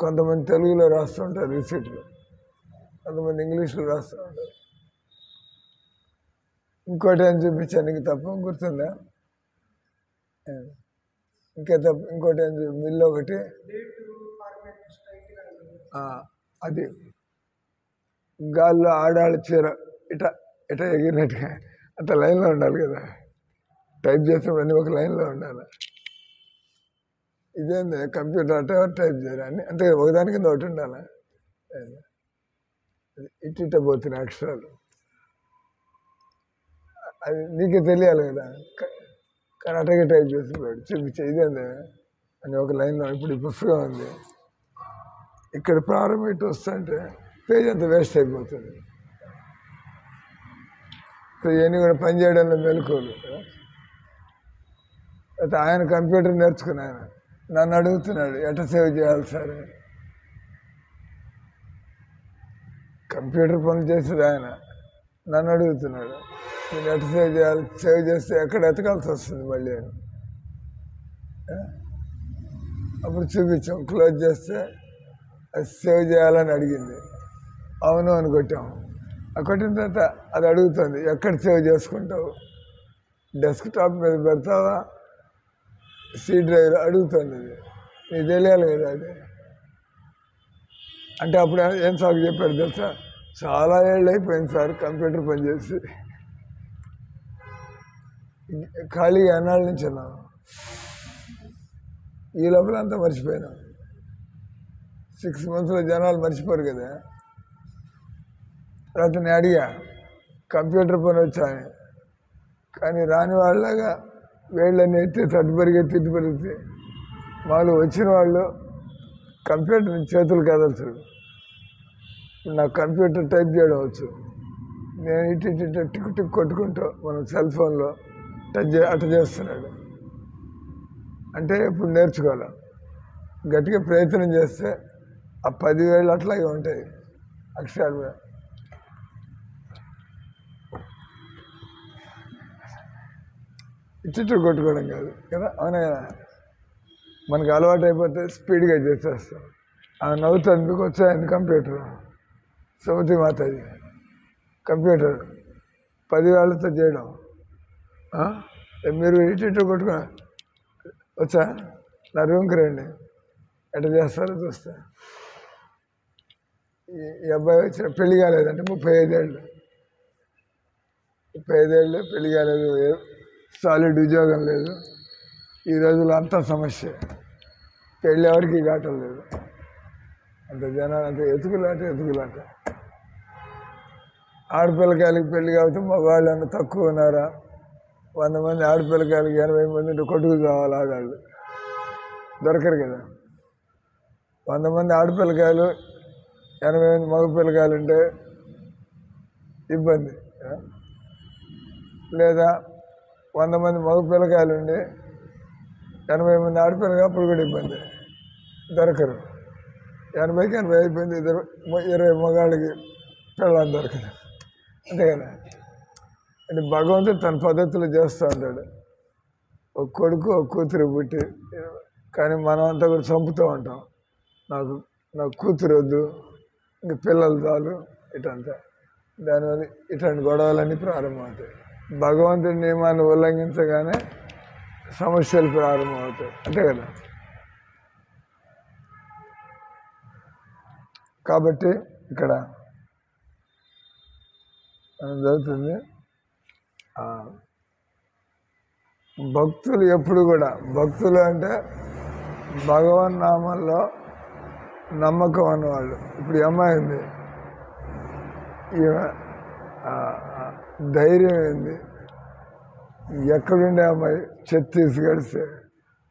కొంతమంది తెలుగులో రాస్తుంటారు రిసీట్లు, కొంతమంది ఇంగ్లీష్లో రాస్తూ ఉంటారు. ఇంకోటి ఏం చూపించాను నీకు తప్పు గుర్తుందా? ఇంకోటి ఏం మిల్లు ఒకటి, అది గాల్లో ఆడాళ్ళ చీర ఇట ఎగిరినట్టుగా అంత లైన్లో ఉండాలి కదా. టైప్ చేసినవన్నీ ఒక లైన్లో ఉండాలి. ఇదేంది కంప్యూటర్ అట్ట టైప్ చేయరు అన్ని, అంతే ఒకదాని కింద ఒకటి ఉండాలి. ఇట్ట పోతున్నాయి అక్షరాలు, అది నీకే తెలియాలి కదా. కానీ అట్టగా టైప్ చేస్తున్నాడు, చూపించే ఇదేంది అని ఒక లైన్లో. ఇప్పుడు ఈ పుస్తకం ఉంది, ఇక్కడ ప్రారంభం ఇటు వస్తుంటే పేజ్ అంతా వేస్ట్ అయిపోతుంది. ఇవన్నీ కూడా పనిచేయడంలో మెలకువలు. అయితే ఆయన కంప్యూటర్ నేర్చుకుని ఆయన నన్ను అడుగుతున్నాడు ఎట్లా సేవ్ చేయాలి సార్. కంప్యూటర్ పనులు చేసేది ఆయన, నన్ను అడుగుతున్నాడు నేను ఎట్లా సేవ్ చేయాలి, సేవ్ చేస్తే ఎక్కడ ఎతకాల్సి వస్తుంది మళ్ళీ అని. అప్పుడు చూపించాం, క్లోజ్ చేస్తే అది సేవ్ చేయాలని అడిగింది. అవును అని కొట్టాము. ఆ కొట్టిన తర్వాత అది అడుగుతుంది ఎక్కడ సేవ్ చేసుకుంటావు, డెస్క్టాప్ మీద పెడతావా, C డ్రైవ్ అడుగుతుంది. అది నీకు తెలియాలి కదా. అది అంటే అప్పుడు ఏం సాగు చెప్పాడు తెలుసా? చాలా ఏళ్ళు అయిపోయింది సార్ కంప్యూటర్ పనిచేసి, ఖాళీగా ఎన్నాళ్ళ నుంచి ఉన్నాను, ఈ లోపల అంతా మర్చిపోయినాం. 6 monthsలో జనాలు మర్చిపోరు కదా. తర్వాత నేను అడిగా కంప్యూటర్ పని వచ్చాయని, కానీ రాని వాళ్ళగా వేళ్ళని ఎత్తి తట్టుపరిగెత్తి తిట్టుపరిగితే వాళ్ళు వచ్చిన వాళ్ళు కంప్యూటర్ చేతులు కదల్చరు. నాకు కంప్యూటర్ టైప్ చేయడం వచ్చు, నేను ఇటు టిక్ టిక్ కొట్టుకుంటూ మనం సెల్ ఫోన్లో అట్ట చేస్తున్నాడు. అంటే ఇప్పుడు నేర్చుకోవాలి, గట్టిగా ప్రయత్నం చేస్తే ఆ 10,000 అట్లాగే ఉంటాయి అక్షరాలు. ఇటు కొట్టుకోవడం కాదు కదా, అవునా కదా. మనకు అలవాటు అయిపోతే స్పీడ్గా చేసేస్తాం. ఆమె నవ్వుతుంది, మీకు వచ్చాయండి కంప్యూటర్, సౌతి మాతాజీ కంప్యూటర్ 10,000తో చేయడం. మీరు ఇటు కొట్టుకో వచ్చా, నా రూమ్కి రండి, ఎట్లా చేస్తారో చూస్తా. ఈ అబ్బాయి వచ్చిన పెళ్లి కాలేదంటే 35 ఏళ్ళు, పెళ్లి కాలేదు, సాలిడ్ ఉద్యోగం లేదు. ఈ రోజుల్లో అంతా సమస్య, పెళ్ళి ఎవరికి కావటం లేదు. అంత జనాలు అంత ఎతుకులాట. ఆడపిల్లకాయలకి పెళ్లి కాబట్టి మగవాళ్ళు అన్న తక్కువ ఉన్నారా? 100 మంది ఆడపిల్లకాయలకి 80 మంది ఉంటే కొట్టుకు కావాలి ఆడాళ్ళు, దొరకరు కదా. 100 మంది ఆడపిల్లకాయలు 80 మంది మగ పిల్లకాయలు ఉంటే ఇబ్బంది. లేదా 100 మంది మగ పిల్లకాయలు ఉండి 80 మంది ఆడపిల్లగా, అప్పుడు కూడా ఇబ్బంది, దొరకరు. 80కి 80 అయిపోయింది, 20 మగాళ్ళకి పిల్లలు దొరకదు, అంతే కదా. అంటే భగవంతుడు తన పద్ధతులు చేస్తూ ఉంటాడు. ఒక కొడుకు ఒక కూతురు పుట్టి, కానీ మనం అంతా కూడా చంపుతూ ఉంటాం. నాకు కూతురు వద్దు, ఇంక పిల్లలు చాలు, ఇటంతా. దానివల్ల ఇట్లాంటి గొడవలన్నీ ప్రారంభమవుతాయి. భగవంతుడి నియమాన్ని ఉల్లంఘించగానే సమస్యలు ప్రారంభమవుతాయి, అంతే కదా. కాబట్టి ఇక్కడ మనం జరుగుతుంది, భక్తులు ఎప్పుడు కూడా, భక్తులు అంటే భగవన్ నామంలో నమ్మకం అన్నవాళ్ళు. ఇప్పుడు ఈ అమ్మాయి ఉంది, ఈమె ధైర్యం ఏంది, ఎక్కడుండే అమ్మాయి छत्तीसगढ़ से,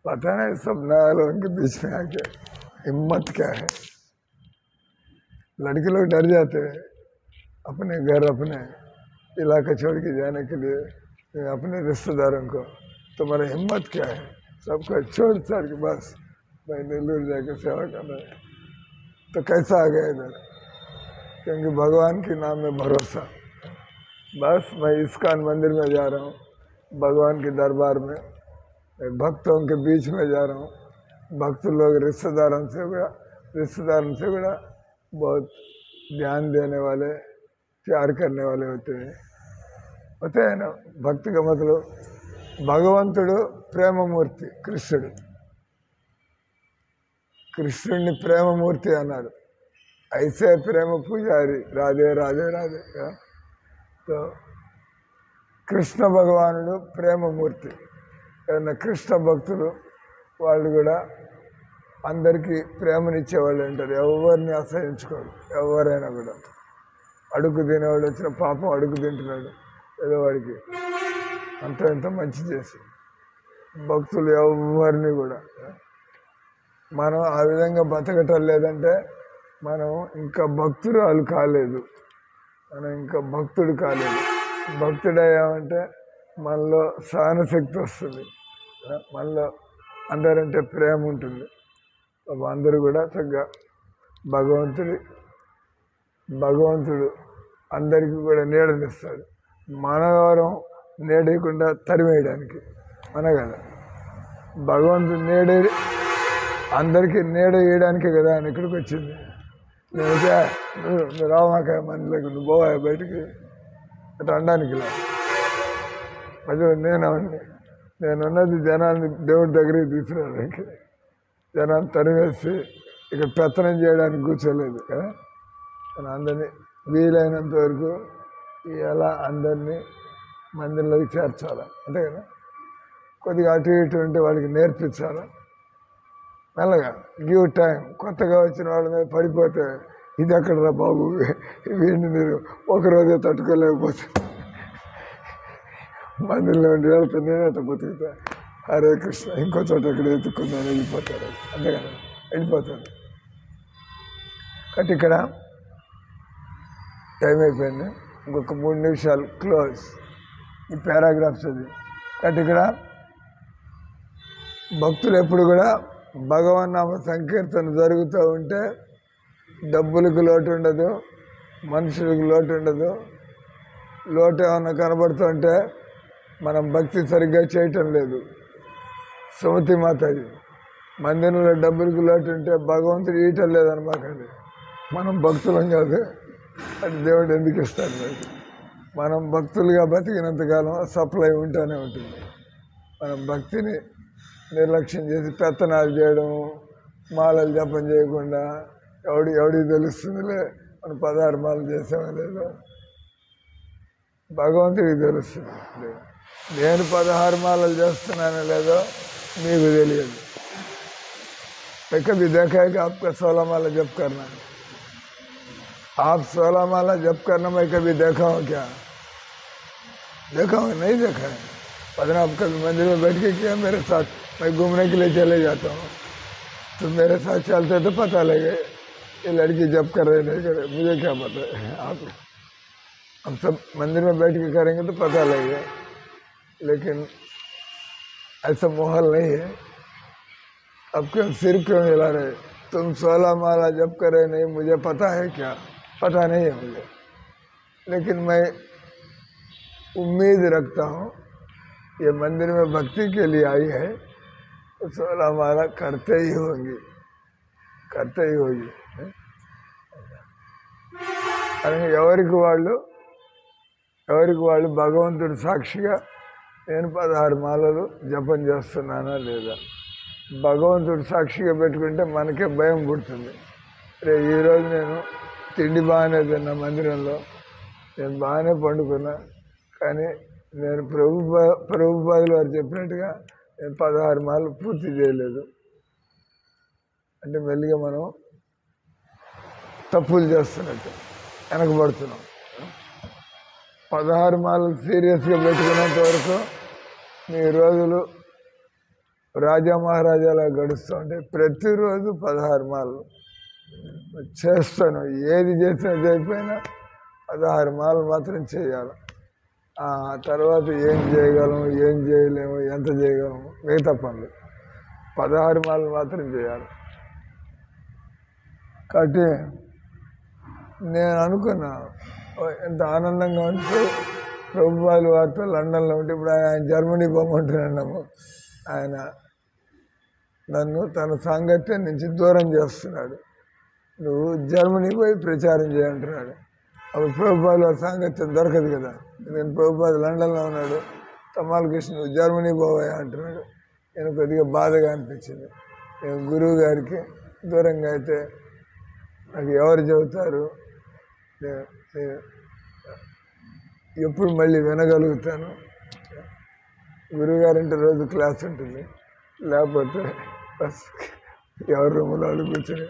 पता नहीं सब नया लोगों के बीच में आके हिम्मत क्या है. लड़के लोग डर जाते हैं अपने घर, अपने इलाका छोड़ के जाने के लिए, अपने रिश्तेदारों को. तुम्हारा हिम्मत क्या है, सबको छोड़ छाड़ के बस मैं नेल्लूर जाकर सेवा करना है. तो कैसा आ गया इधर, क्योंकि भगवान के नाम में भरोसा. बस मैं इस्कॉन मंदिर में जा रहा हूँ, भगवान के दरबार में, भक्तों के बीच में जा रहा हूँ. भक्त लोग रिश्तेदारों से बड़ा बहुत ध्यान देने वाले, प्यार करने वाले होते हैं ना. भक्ति का मतलब భగవంతుడు ప్రేమమూర్తి, కృష్ణుడిని ప్రేమమూర్తి అన్నారు. ఐసే ప్రేమ పూజారి, రాధే రాధే రాధే. సో కృష్ణ భగవానుడు ప్రేమమూర్తి. ఏదన్నా కృష్ణ భక్తులు వాళ్ళు కూడా అందరికీ ప్రేమనిచ్చేవాళ్ళు ఉంటారు, ఎవరిని అసహించుకోరు. ఎవరైనా కూడా అడుగు తినేవాడు వచ్చిన, పాపం అడుగు తింటున్నాడు ఏదో వాడికి అంత ఎంత మంచి చేసి, భక్తులు ఎవరిని కూడా మనం ఆ విధంగా బతకటం లేదంటే మనం ఇంకా భక్తురాలు కాలేదు, మనం ఇంకా భక్తుడు కాలేదు. భక్తుడయ్యామంటే మనలో సహనశక్తి వస్తుంది, మనలో అందరంటే ప్రేమ ఉంటుంది. అందరూ కూడా చక్కగా భగవంతుడు అందరికీ కూడా నీడనిస్తాడు. మనవరం నీడకుండా తరిమేయడానికి మన కదా. భగవంతుడు అందరికీ నీడ వేయడానికే కదా ఆయన ఇక్కడికి వచ్చింది. నువ్వు రామాక మందిలోకి, నువ్వు పోవా బయటికి అట్లా అనడానికి లేదు. అదే నేనున్నది జనాన్ని దేవుడి దగ్గరికి తీసుకురావడానికి, జనాన్ని తరివేసి ఇక్కడ పెత్తనం చేయడానికి కూర్చోలేదు కదా. అందరినీ వీలైనంత వరకు ఎలా అందరినీ మందిరంలోకి చేర్చాలా, అంతే కదా. కొద్దిగా అటు ఇటు ఉంటే వాళ్ళకి నేర్పించాలా మెల్లగా. Give time. కొత్తగా వచ్చిన వాళ్ళ మీద పడిపోతే ఇది ఎక్కడరా బాబు, వీడిని మీరు ఒకరోజే తట్టుకోలేకపోతే మందిరంలో ఉండి వెళ్తే నేనైతే బతుకుతా, హరే కృష్ణ ఇంకో చోట ఎక్కడ ఎత్తుకుందని వెళ్ళిపోతారు, అంతే కదా, వెళ్ళిపోతారు. కాబట్టి ఇక్కడ టైం అయిపోయింది, ఇంకొక 3 నిమిషాలు క్లోజ్ ఈ పారాగ్రాఫ్స్ అది. కాబట్టి ఇక్కడ భక్తులు ఎప్పుడు కూడా భగవన్నామ సంకీర్తన జరుగుతూ ఉంటే డబ్బులకు లోటు ఉండదు, మనుషులకు లోటు ఉండదు. లోటు ఏమన్నా కనబడుతుంటే మనం భక్తి సరిగ్గా చేయటం లేదు. సుమతి మాతాజీ మందిరంలో డబ్బులకు లోటు ఉంటే భగవంతుడు ఇయటం లేదనమాకండి, మనం భక్తులం కాదు, అది దేవుడు ఎందుకు ఇస్తాడు మనకి. మనం భక్తులుగా బతికినంతకాలం సప్లై ఉంటూనే ఉంటుంది. మనం భక్తిని నిర్లక్ష్యం చేసి పెత్తనాలు చేయడం, మాలలు జపం చేయకుండా ఎవడికి తెలుస్తుందిలే మనం 16 మాలలు చేసామో లేదో, భగవంతుడికి తెలుస్తుంది. నేను 16 మాలలు చేస్తున్నానో లేదో మీకు తెలియదు. कभी देखा है कि आपका 16 माला जप करना, आप 16 माला जप करना मैं कभी देखा हूँ क्या? देखा हूँ? नहीं देखा है. पता आप कभी मंदिर में बैठ के किया मेरे साथ? मैं घूमने के लिए चले जाता हूँ तो मेरे साथ चलते तो पता लगे ये लड़की जप कर रहे नहीं कर रहे, मुझे क्या पता है. आप हम सब मंदिर में बैठ के करेंगे तो पता लगेगा, लेकिन ऐसा माहौल नहीं है. अब क्यों सिर क्यों हिला रहे? तुम 16 माला जप करे नहीं, मुझे पता है क्या? पता नहीं है मुझे, लेकिन मैं उम्मीद रखता हूँ ये मंदिर में भक्ति के लिए आई है, तो सब हमारा करते ही होगी, करते ही होगी. అలాగే ఎవరికి వాళ్ళు భగవంతుడి సాక్షిగా నేను 16 మాలలు జపం చేస్తున్నానా లేదా, భగవంతుడి సాక్షిగా పెట్టుకుంటే మనకే భయం పుడుతుంది. ఈరోజు నేను తిండి బాగానే తిన్నా, మందిరంలో నేను బాగానే పండుకున్నా, కానీ నేను ప్రభుపాదులు వారు చెప్పినట్టుగా నేను 16 మాలలు పూర్తి చేయలేదు అంటే మెల్లిగా మనం తప్పులు చేస్తున్నట్టు వెనకబడుతున్నాం. 16 మాలలు సీరియస్గా పెట్టుకున్నంత వరకు మీ రోజులు రాజా మహారాజాలా గడుస్తూ ఉంటాయి. ప్రతిరోజు 16 మాలలు చేస్తాను, ఏది చేసినా చేయకపోయినా 16 మాలలు మాత్రం చేయాలి. ఆ తర్వాత ఏం చేయగలము, ఏం చేయలేము, ఎంత చేయగలము మిగతా పనులు 16 మాలలు మాత్రం చేయాలి. కాబట్టి నేను అనుకున్నా ఎంత ఆనందంగా ఉంటే ప్రభుపాదుల వారితో లండన్లో ఉంటే, ఇప్పుడు ఆయన జర్మనీ పోమంటున్నాము. ఆయన నన్ను తన సాంగత్యం నుంచి దూరం చేస్తున్నాడు. నువ్వు జర్మనీ పోయి ప్రచారం చేయంటున్నాడు. అప్పుడు ప్రభుపాదుల వారి సాంగత్యం దొరకదు కదా. నేను ప్రభుపాదు లండన్లో ఉన్నాడు, తమ్మాల కృష్ణ నువ్వు జర్మనీ పోవాయా అంటున్నాడు. నేను కొద్దిగా బాధగా అనిపించింది. నేను గురువు గారికి దూరంగా అయితే నాకు ఎవరు చెబుతారు, ఎప్పుడు మళ్ళీ వినగలుగుతాను. గురువుగారంటే రోజు క్లాస్ ఉంటుంది, లేకపోతే బస్ ఎవరి రూములో అడుగు కూర్చొని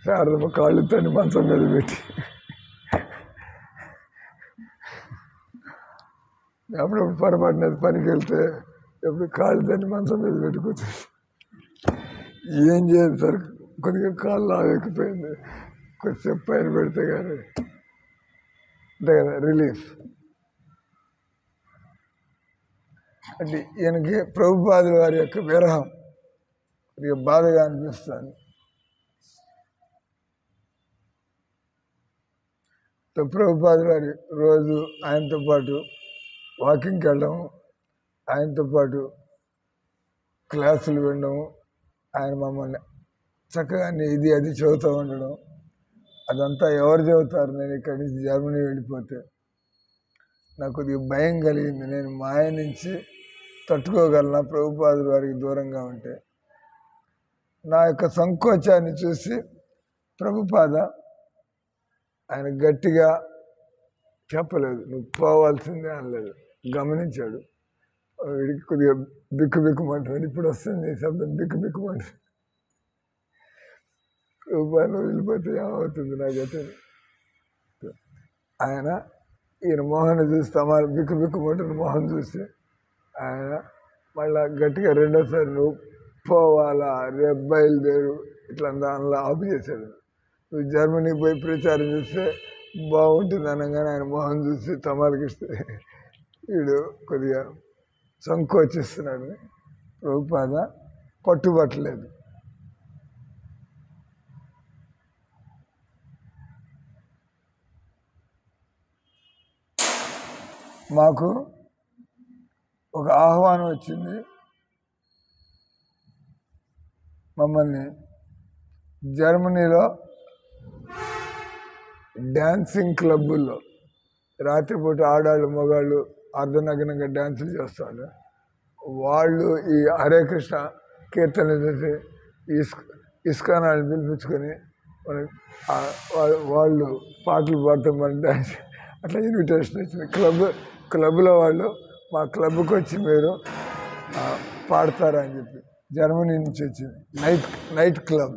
శారదమ్మ కాళ్ళుతోని మంచం మీద పెట్టి అప్పుడప్పుడు పొరపాటున పనికి వెళ్తే ఎప్పుడు కాళ్ళుతోని మంచం మీద పెట్టి కూర్చొని ఏం చేయదు సార్, కొద్దిగా కాళ్ళు లాగకపోయింది, కొద్దిసేపు పైన పెడితే కానీ అంతే కదా రిలీఫ్. అంటే ఈయనకి ప్రభుపాదుల వారి యొక్క విరహం కొద్దిగా బాధగా అనిపిస్తుంది. ప్రభుపాదుల వారి రోజు ఆయనతో పాటు వాకింగ్కి వెళ్ళడం, ఆయనతో పాటు క్లాసులు వినడం, ఆయన మమ్మల్ని చక్కగా ఇది అది చదువుతూ ఉండడం, అదంతా ఎవరు చదువుతారు. నేను ఇక్కడి నుంచి జర్మనీ వెళ్ళిపోతే నాకు కొద్దిగా భయం కలిగింది. నేను మాయ నుంచి తట్టుకోగలనా ప్రభుపాదుల వారికి దూరంగా ఉంటే? నా యొక్క సంకోచాన్ని చూసి ప్రభుపాద ఆయన గట్టిగా చెప్పలేదు, నువ్వు పోవాల్సిందే అనలేదు, గమనించాడు. వీడికి కొద్దిగా బిక్కుమంటాడు, ఇప్పుడు వస్తుంది ఈ శబ్దం బిక్కుమంటాడు. ప్రభుపాదను వదిలిపోతే ఏమవుతుంది నాకైతే. ఆయన ఈయన మోహన్ చూసి తమాలు బిక్కుమంటున్న మోహన్ చూసి ఆయన మళ్ళా గట్టిగా రెండోసారి నువ్వు పోవాలా, రేపు బయలుదేరు ఇట్లా దానిలో ఆపు చేశాడు. నువ్వు జర్మనీ పోయి ప్రచారం చేస్తే బాగుంటుంది అనగానే ఆయన మోహన్ చూసి తమాలకిస్తే వీడు కొద్దిగా సంకోచిస్తున్నాడు. ప్రభుపాద పట్టుబట్టలేదు. మాకు ఒక ఆహ్వానం వచ్చింది, మమ్మల్ని జర్మనీలో డ్యాన్సింగ్ క్లబ్బుల్లో రాత్రిపూట ఆడాళ్ళు మగాళ్ళు అర్ధనగ్నంగా డ్యాన్సులు చేస్తారు. వాళ్ళు ఈ హరే కృష్ణ కీర్తనలు చేసి ఇస్కాన్ వాళ్ళని పిలిపించుకొని వాళ్ళు పాటలు పాడతాం, మన డ్యాన్స్ అట్లా ఇన్విటేషన్ వచ్చింది. క్లబ్లో వాళ్ళు మా క్లబ్కి వచ్చి మీరు పాడతారని చెప్పి జర్మనీ నుంచి వచ్చింది. Night club.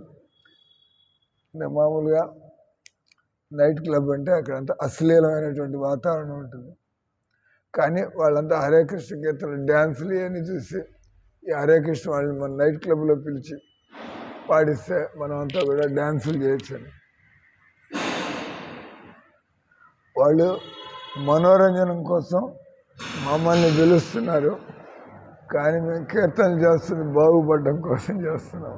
మామూలుగా నైట్ క్లబ్ అంటే అక్కడంతా అశ్లీలమైనటువంటి వాతావరణం ఉంటుంది. కానీ వాళ్ళంతా హరే కృష్ణ కీర్తనలు డ్యాన్సులు అని చూసి ఈ హరే కృష్ణ వాళ్ళని మన నైట్ క్లబ్లో పిలిచి పాడిస్తే మనం అంతా కూడా డ్యాన్సులు చేయొచ్చని వాళ్ళు మనోరంజనం కోసం మమ్మల్ని పిలుస్తున్నారు. కానీ మేము కీర్తనలు చేస్తుంది బాగుపడడం కోసం చేస్తున్నాం.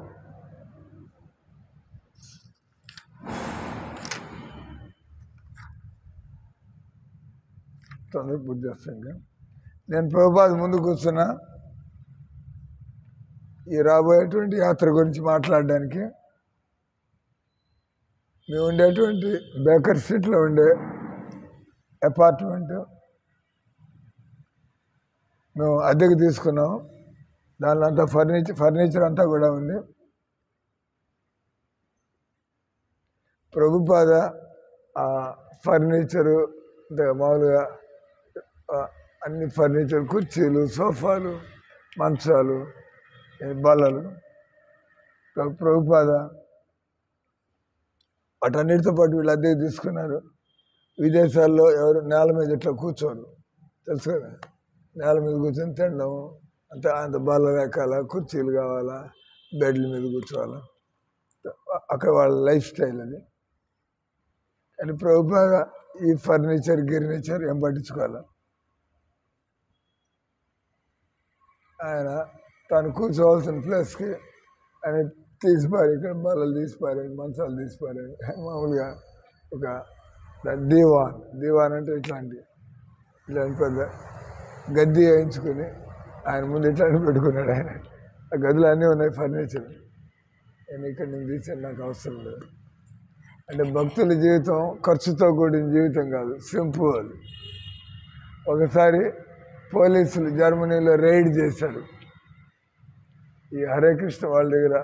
తొందర పూజ చేస్తాం. నేను ప్రభుపాద ముందు కూర్చున్నా ఈ రాబోయేటువంటి యాత్ర గురించి మాట్లాడడానికి. మేము ఉండేటువంటి బేకర్ స్ట్రీట్లో ఉండే అపార్ట్మెంట్ మేము అద్దెకు తీసుకున్నాం. దానిలో అంతా ఫర్నిచర్ అంతా కూడా ఉంది. ప్రభుపాద ఫర్నిచరు మామూలుగా అన్ని ఫర్నిచర్, కుర్చీలు, సోఫాలు, మంచాలు, బల్లలు, ప్రభుపాద వాటన్నిటితో పాటు వీళ్ళు అద్దెకు తీసుకున్నారు. విదేశాల్లో ఎవరు నేల మీద ఇట్లా కూర్చోరు, తెలుసు కదా. నేల మీద కూర్చొని తినడం అంత బల్ల ఎక్కాలా, కుర్చీలు కావాలా, బెడ్ల మీద కూర్చోవాలా, అక్కడ వాళ్ళ లైఫ్ స్టైల్ అది. కానీ ప్రభుపాద ఈ ఫర్నిచర్ ఏం పట్టించుకోవాలి. ఆయన తను కూర్చోవలసిన ప్లేస్కి ఆయన తీసిపారు, ఇక్కడ బల్లలు తీసిపారాడు, మంచాలు తీసిపారాడు. మామూలుగా ఒక దీవాన్ అంటే ఇట్లాంటి పెద్ద గద్దె వేయించుకుని ఆయన ముందు ఇట్లాంటి పెట్టుకున్నాడు. ఆయన ఆ గదిలో అన్నీ ఉన్నాయి ఫర్నిచర్. నేను ఇక్కడ నేను తీసాను, నాకు అవసరం లేదు. అంటే భక్తుల జీవితం ఖర్చుతో కూడిన జీవితం కాదు, సింపుల్. ఒకసారి పోలీసులు జర్మనీలో రైడ్ చేశారు. ఈ హరే కృష్ణ వాళ్ళ దగ్గర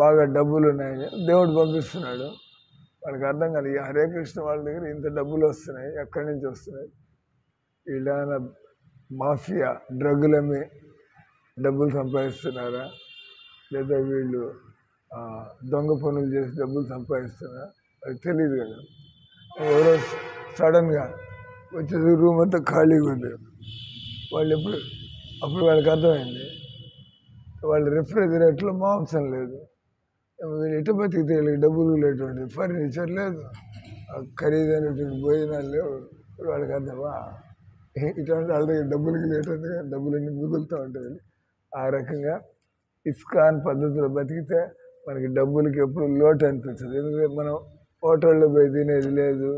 బాగా డబ్బులు ఉన్నాయని దేవుడు పంపిస్తున్నాడు. వాళ్ళకి అర్థం కాదు, ఈ హరే కృష్ణ వాళ్ళ దగ్గర ఇంత డబ్బులు వస్తున్నాయి, ఎక్కడి నుంచి వస్తున్నాయి, వీళ్ళ మాఫియా డ్రగ్గులమ్మి డబ్బులు సంపాదిస్తున్నారా, లేదా వీళ్ళు దొంగ పనులు చేసి డబ్బులు సంపాదిస్తున్నారా, అది తెలియదు కదా. ఎవరో సడన్గా వచ్చేది రూమ్ అంతా ఖాళీగా ఉంది. వాళ్ళు అప్పుడు వాళ్ళకి అర్థమైంది, వాళ్ళ రిఫ్రిజిరేటర్లో మాంసం లేదు, వీళ్ళు ఎటు బతికితే వీళ్ళకి డబ్బులు లేటువంటి ఫర్నిచర్ లేదు, ఖరీదైనటువంటి భోజనాలు లేవు. వాళ్ళకి అర్థమా ఇటువంటి వాళ్ళ దగ్గర డబ్బులకి లేటుంది, డబ్బులన్నీ మిగులుతూ ఉంటుంది. ఆ రకంగా ఇస్కాన్ పద్ధతిలో బతికితే మనకి డబ్బులకి ఎప్పుడు లోటు అనిపించదు. ఎందుకంటే మనం హోటల్లో పోయి తినేది లేదు,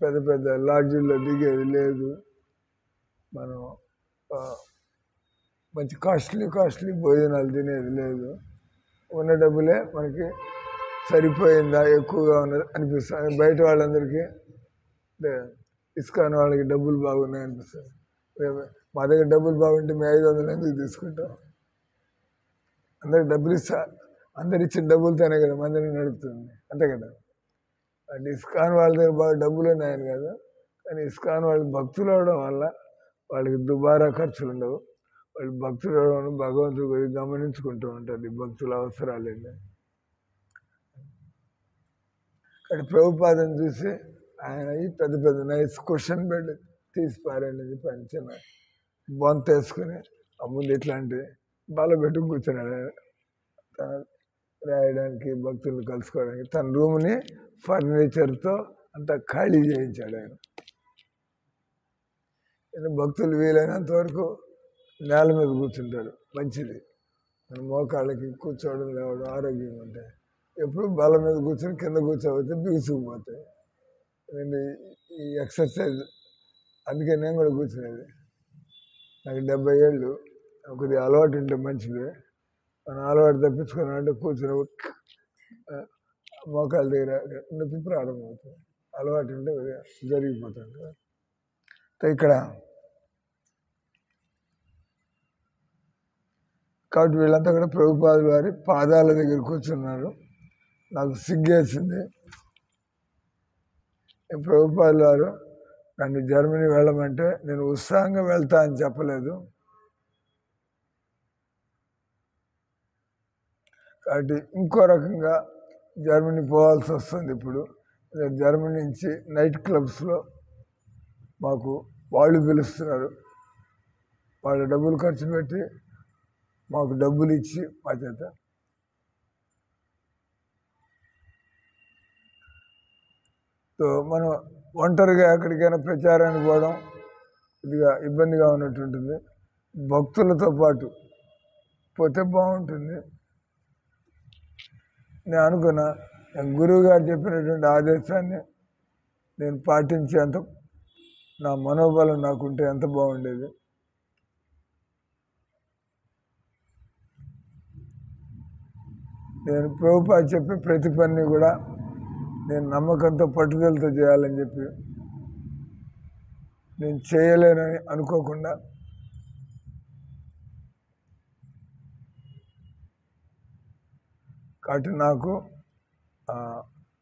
పెద్ద పెద్ద లాడ్జీల్లో దిగేది లేదు, మనం మంచి కాస్ట్లీ భోజనాలు తినేది లేదు. ఉన్న డబ్బులే మనకి సరిపోయిందా, ఎక్కువగా ఉన్నది అనిపిస్తుంది. బయట వాళ్ళందరికీ ఇస్కాన్ వాళ్ళకి డబ్బులు బాగున్నాయి అనిపిస్తుంది. మా దగ్గర డబ్బులు బాగుంటే మేము 500 ఎందుకు తీసుకుంటాం? అందరికి డబ్బులు అందరు ఇచ్చిన డబ్బులతోనే కదా మందిని నడుపుతుంది, అంతే కదా. అంటే ఇస్కాన్ వాళ్ళ దగ్గర బాగా డబ్బులు ఉన్నాయని కదా, కానీ ఇస్కాన్ వాళ్ళు భక్తులు అవడం వల్ల వాళ్ళకి దుబారా ఖర్చులు ఉండవు. వాళ్ళు భక్తులు అవడం భగవంతుడు పోయి గమనించుకుంటూ ఉంటుంది భక్తుల అవసరాలేండి. కానీ ప్రభుపాదం చూసి ఆయన ఈ పెద్ద పెద్ద నైస్ క్వశ్చన్ బెడ్ తీసి పారండి, చిన్న బొంత వేసుకుని ఆ ముందు ఇట్లాంటి బాల పెట్టుకు కూర్చున్నాడు. తన రాయడానికి, భక్తులను కలుసుకోవడానికి తన రూమ్ని ఫర్నిచర్తో అంతా ఖాళీ చేయించాడు ఆయన. భక్తులు వీలైనంత వరకు నేల మీద కూర్చుంటారు, మంచిది. మన మోకాళ్ళకి కూర్చోవడం లేవడం ఆరోగ్యంగా ఉంటాయి. ఎప్పుడు బల మీద కూర్చొని కింద కూర్చోబోతే బిగుసుకుపోతాయి. ఈ ఎక్సర్సైజ్ అందుకే నేను కూడా కూర్చునేది. నాకు 70 ఏళ్ళు, కొద్దిగా అలవాటు ఉంటే మంచిది. మనం అలవాటు తప్పించుకున్నామంటే కూర్చుని మోకాళ్ళ దగ్గర నొప్పి ప్రారంభమవుతుంది. అలవాటు ఉంటే జరిగిపోతుంది. ఇక్కడ కాబట్టి వీళ్ళంతా కూడా ప్రభుపాదుల వారి పాదాల దగ్గర కూర్చున్నారు. నాకు సిగ్గేసింది. ప్రభుపాదుల వారు నన్ను జర్మనీ వెళ్ళమంటే నేను ఉత్సాహంగా వెళ్తా అని చెప్పలేదు. కాబట్టి ఇంకో రకంగా జర్మనీ పోవాల్సి వస్తుంది. ఇప్పుడు జర్మనీ నుంచి నైట్ క్లబ్స్లో మాకు వాళ్ళు పిలుస్తున్నారు. వాళ్ళ డబ్బులు ఖర్చు పెట్టి మాకు డబ్బులు ఇచ్చి మా చేత మనం ఒంటరిగా ఎక్కడికైనా ప్రచారానికి పోవడం కొద్దిగా ఇబ్బందిగా ఉన్నట్టుంటుంది. భక్తులతో పాటు పోతే బాగుంటుంది. నేను అనుకున్నా, గురువు గారు చెప్పినటువంటి ఆదేశాన్ని నేను పాటించేంత నా మనోబలం నాకుంటే ఎంత బాగుండేది. నేను ప్రభుపాద చెప్పే ప్రతి పని కూడా నేను నమ్మకంతో పట్టుదలతో చేయాలని చెప్పి, నేను చేయలేనని అనుకోకుండా కాబట్టి నాకు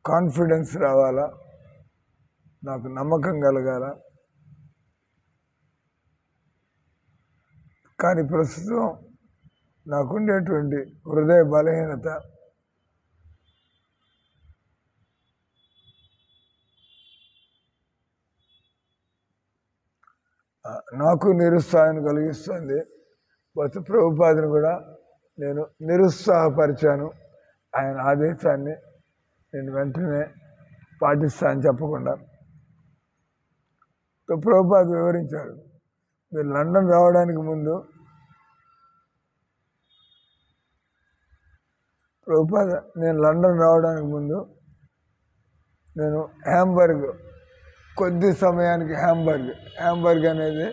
కాన్ఫిడెన్స్ రావాలా, నాకు నమ్మకం కలగాల. కానీ ప్రస్తుతం నాకుండేటువంటి హృదయ బలహీనత, నాకు నిరుత్సాహాన్ని కలిగిస్తుంది. బట్ ప్రభుపాదను కూడా నేను నిరుత్సాహపరిచాను. ఆయన ఆదేశాన్ని నేను వెంటనే పాటిస్తానని చెప్పకుండా ప్రభుపాద వివరించాడు. మీరు లండన్ రావడానికి ముందు ప్రభుపాద నేను లండన్ రావడానికి ముందు నేను హ్యాంబర్గ్, కొద్ది సమయానికి హ్యాంబర్గ్ అనేది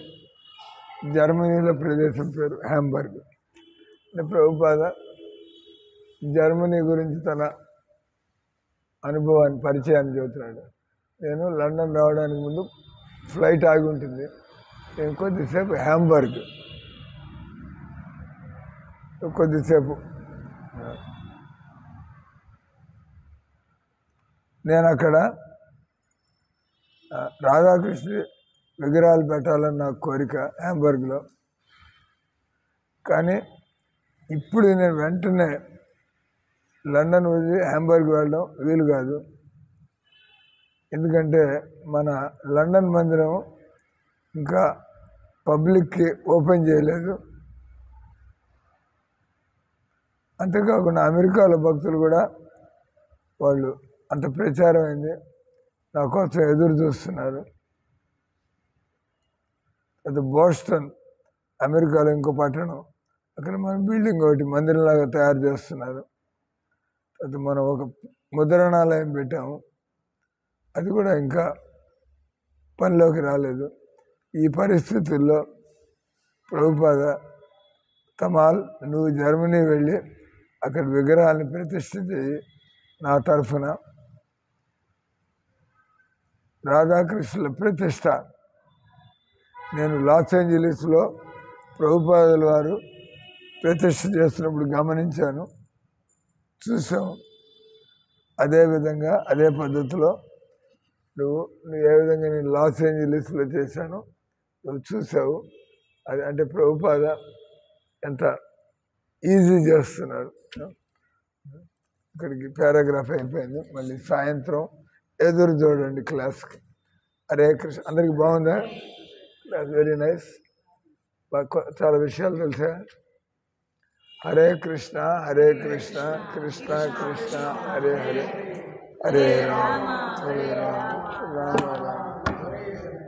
జర్మనీలో ప్రదేశం పేరు హ్యాంబర్గ్. ప్రభుపాద జర్మనీ గురించి తన అనుభవాన్ని పరిచయాన్ని చెబుతున్నాడు. నేను లండన్ రావడానికి ముందు ఫ్లైట్ ఆగి ఉంటుంది, నేను కొద్దిసేపు హ్యాంబర్గ్, కొద్దిసేపు నేను అక్కడ రాధాకృష్ణ విగ్రహాలు పెట్టాలని నాకు కోరిక హ్యాంబర్గ్లో. కానీ ఇప్పుడు నేను వెంటనే లండన్ వదిలి హ్యాంబర్గ్ వెళ్ళడం వీలు కాదు. ఎందుకంటే మన లండన్ మందిరం ఇంకా పబ్లిక్కి ఓపెన్ చేయలేదు. అంతేకాకుండా అమెరికాలో భక్తులు కూడా వాళ్ళు అంత ప్రచారం అయింది, నా కోసం ఎదురు చూస్తున్నారు. అది బోస్టన్, అమెరికాలో ఇంకో పట్టణం, అక్కడ మన బిల్డింగ్ ఒకటి మందిరంలాగా తయారు చేస్తున్నారు. అది మనం ఒక ముద్రణాలయం పెట్టాము, అది కూడా ఇంకా పనిలోకి రాలేదు. ఈ పరిస్థితుల్లో ప్రభుపాద, తమాల్ నువ్వు జర్మనీ వెళ్ళి అక్కడ విగ్రహాన్ని ప్రతిష్ఠ చేయి, నా తరఫున రాధాకృష్ణుల ప్రతిష్ట. నేను లాస్ ఏంజలీస్లో ప్రభుపాదుల వారు ప్రతిష్ఠ చేస్తున్నప్పుడు గమనించాను, చూసాం. అదేవిధంగా అదే పద్ధతిలో నువ్వు ఏ విధంగా నేను లాస్ ఏంజలీస్లో చేశాను నువ్వు చూసావు. అది అంటే ప్రభుపాద ఎంత ఈజీ చేస్తున్నారు. ఇక్కడికి పారాగ్రాఫ్ అయిపోయింది, మళ్ళీ సాయంత్రం ఎదురు చూడండి క్లాస్కి. హరే కృష్ణ. అందరికి బాగుందా క్లాస్? Very nice. చాలా విషయాలు తెలుసా? హరే కృష్ణ హరే కృష్ణ కృష్ణ కృష్ణ హరే హరే, హరే రామ హరే రామ రామ రామ హరే హరే.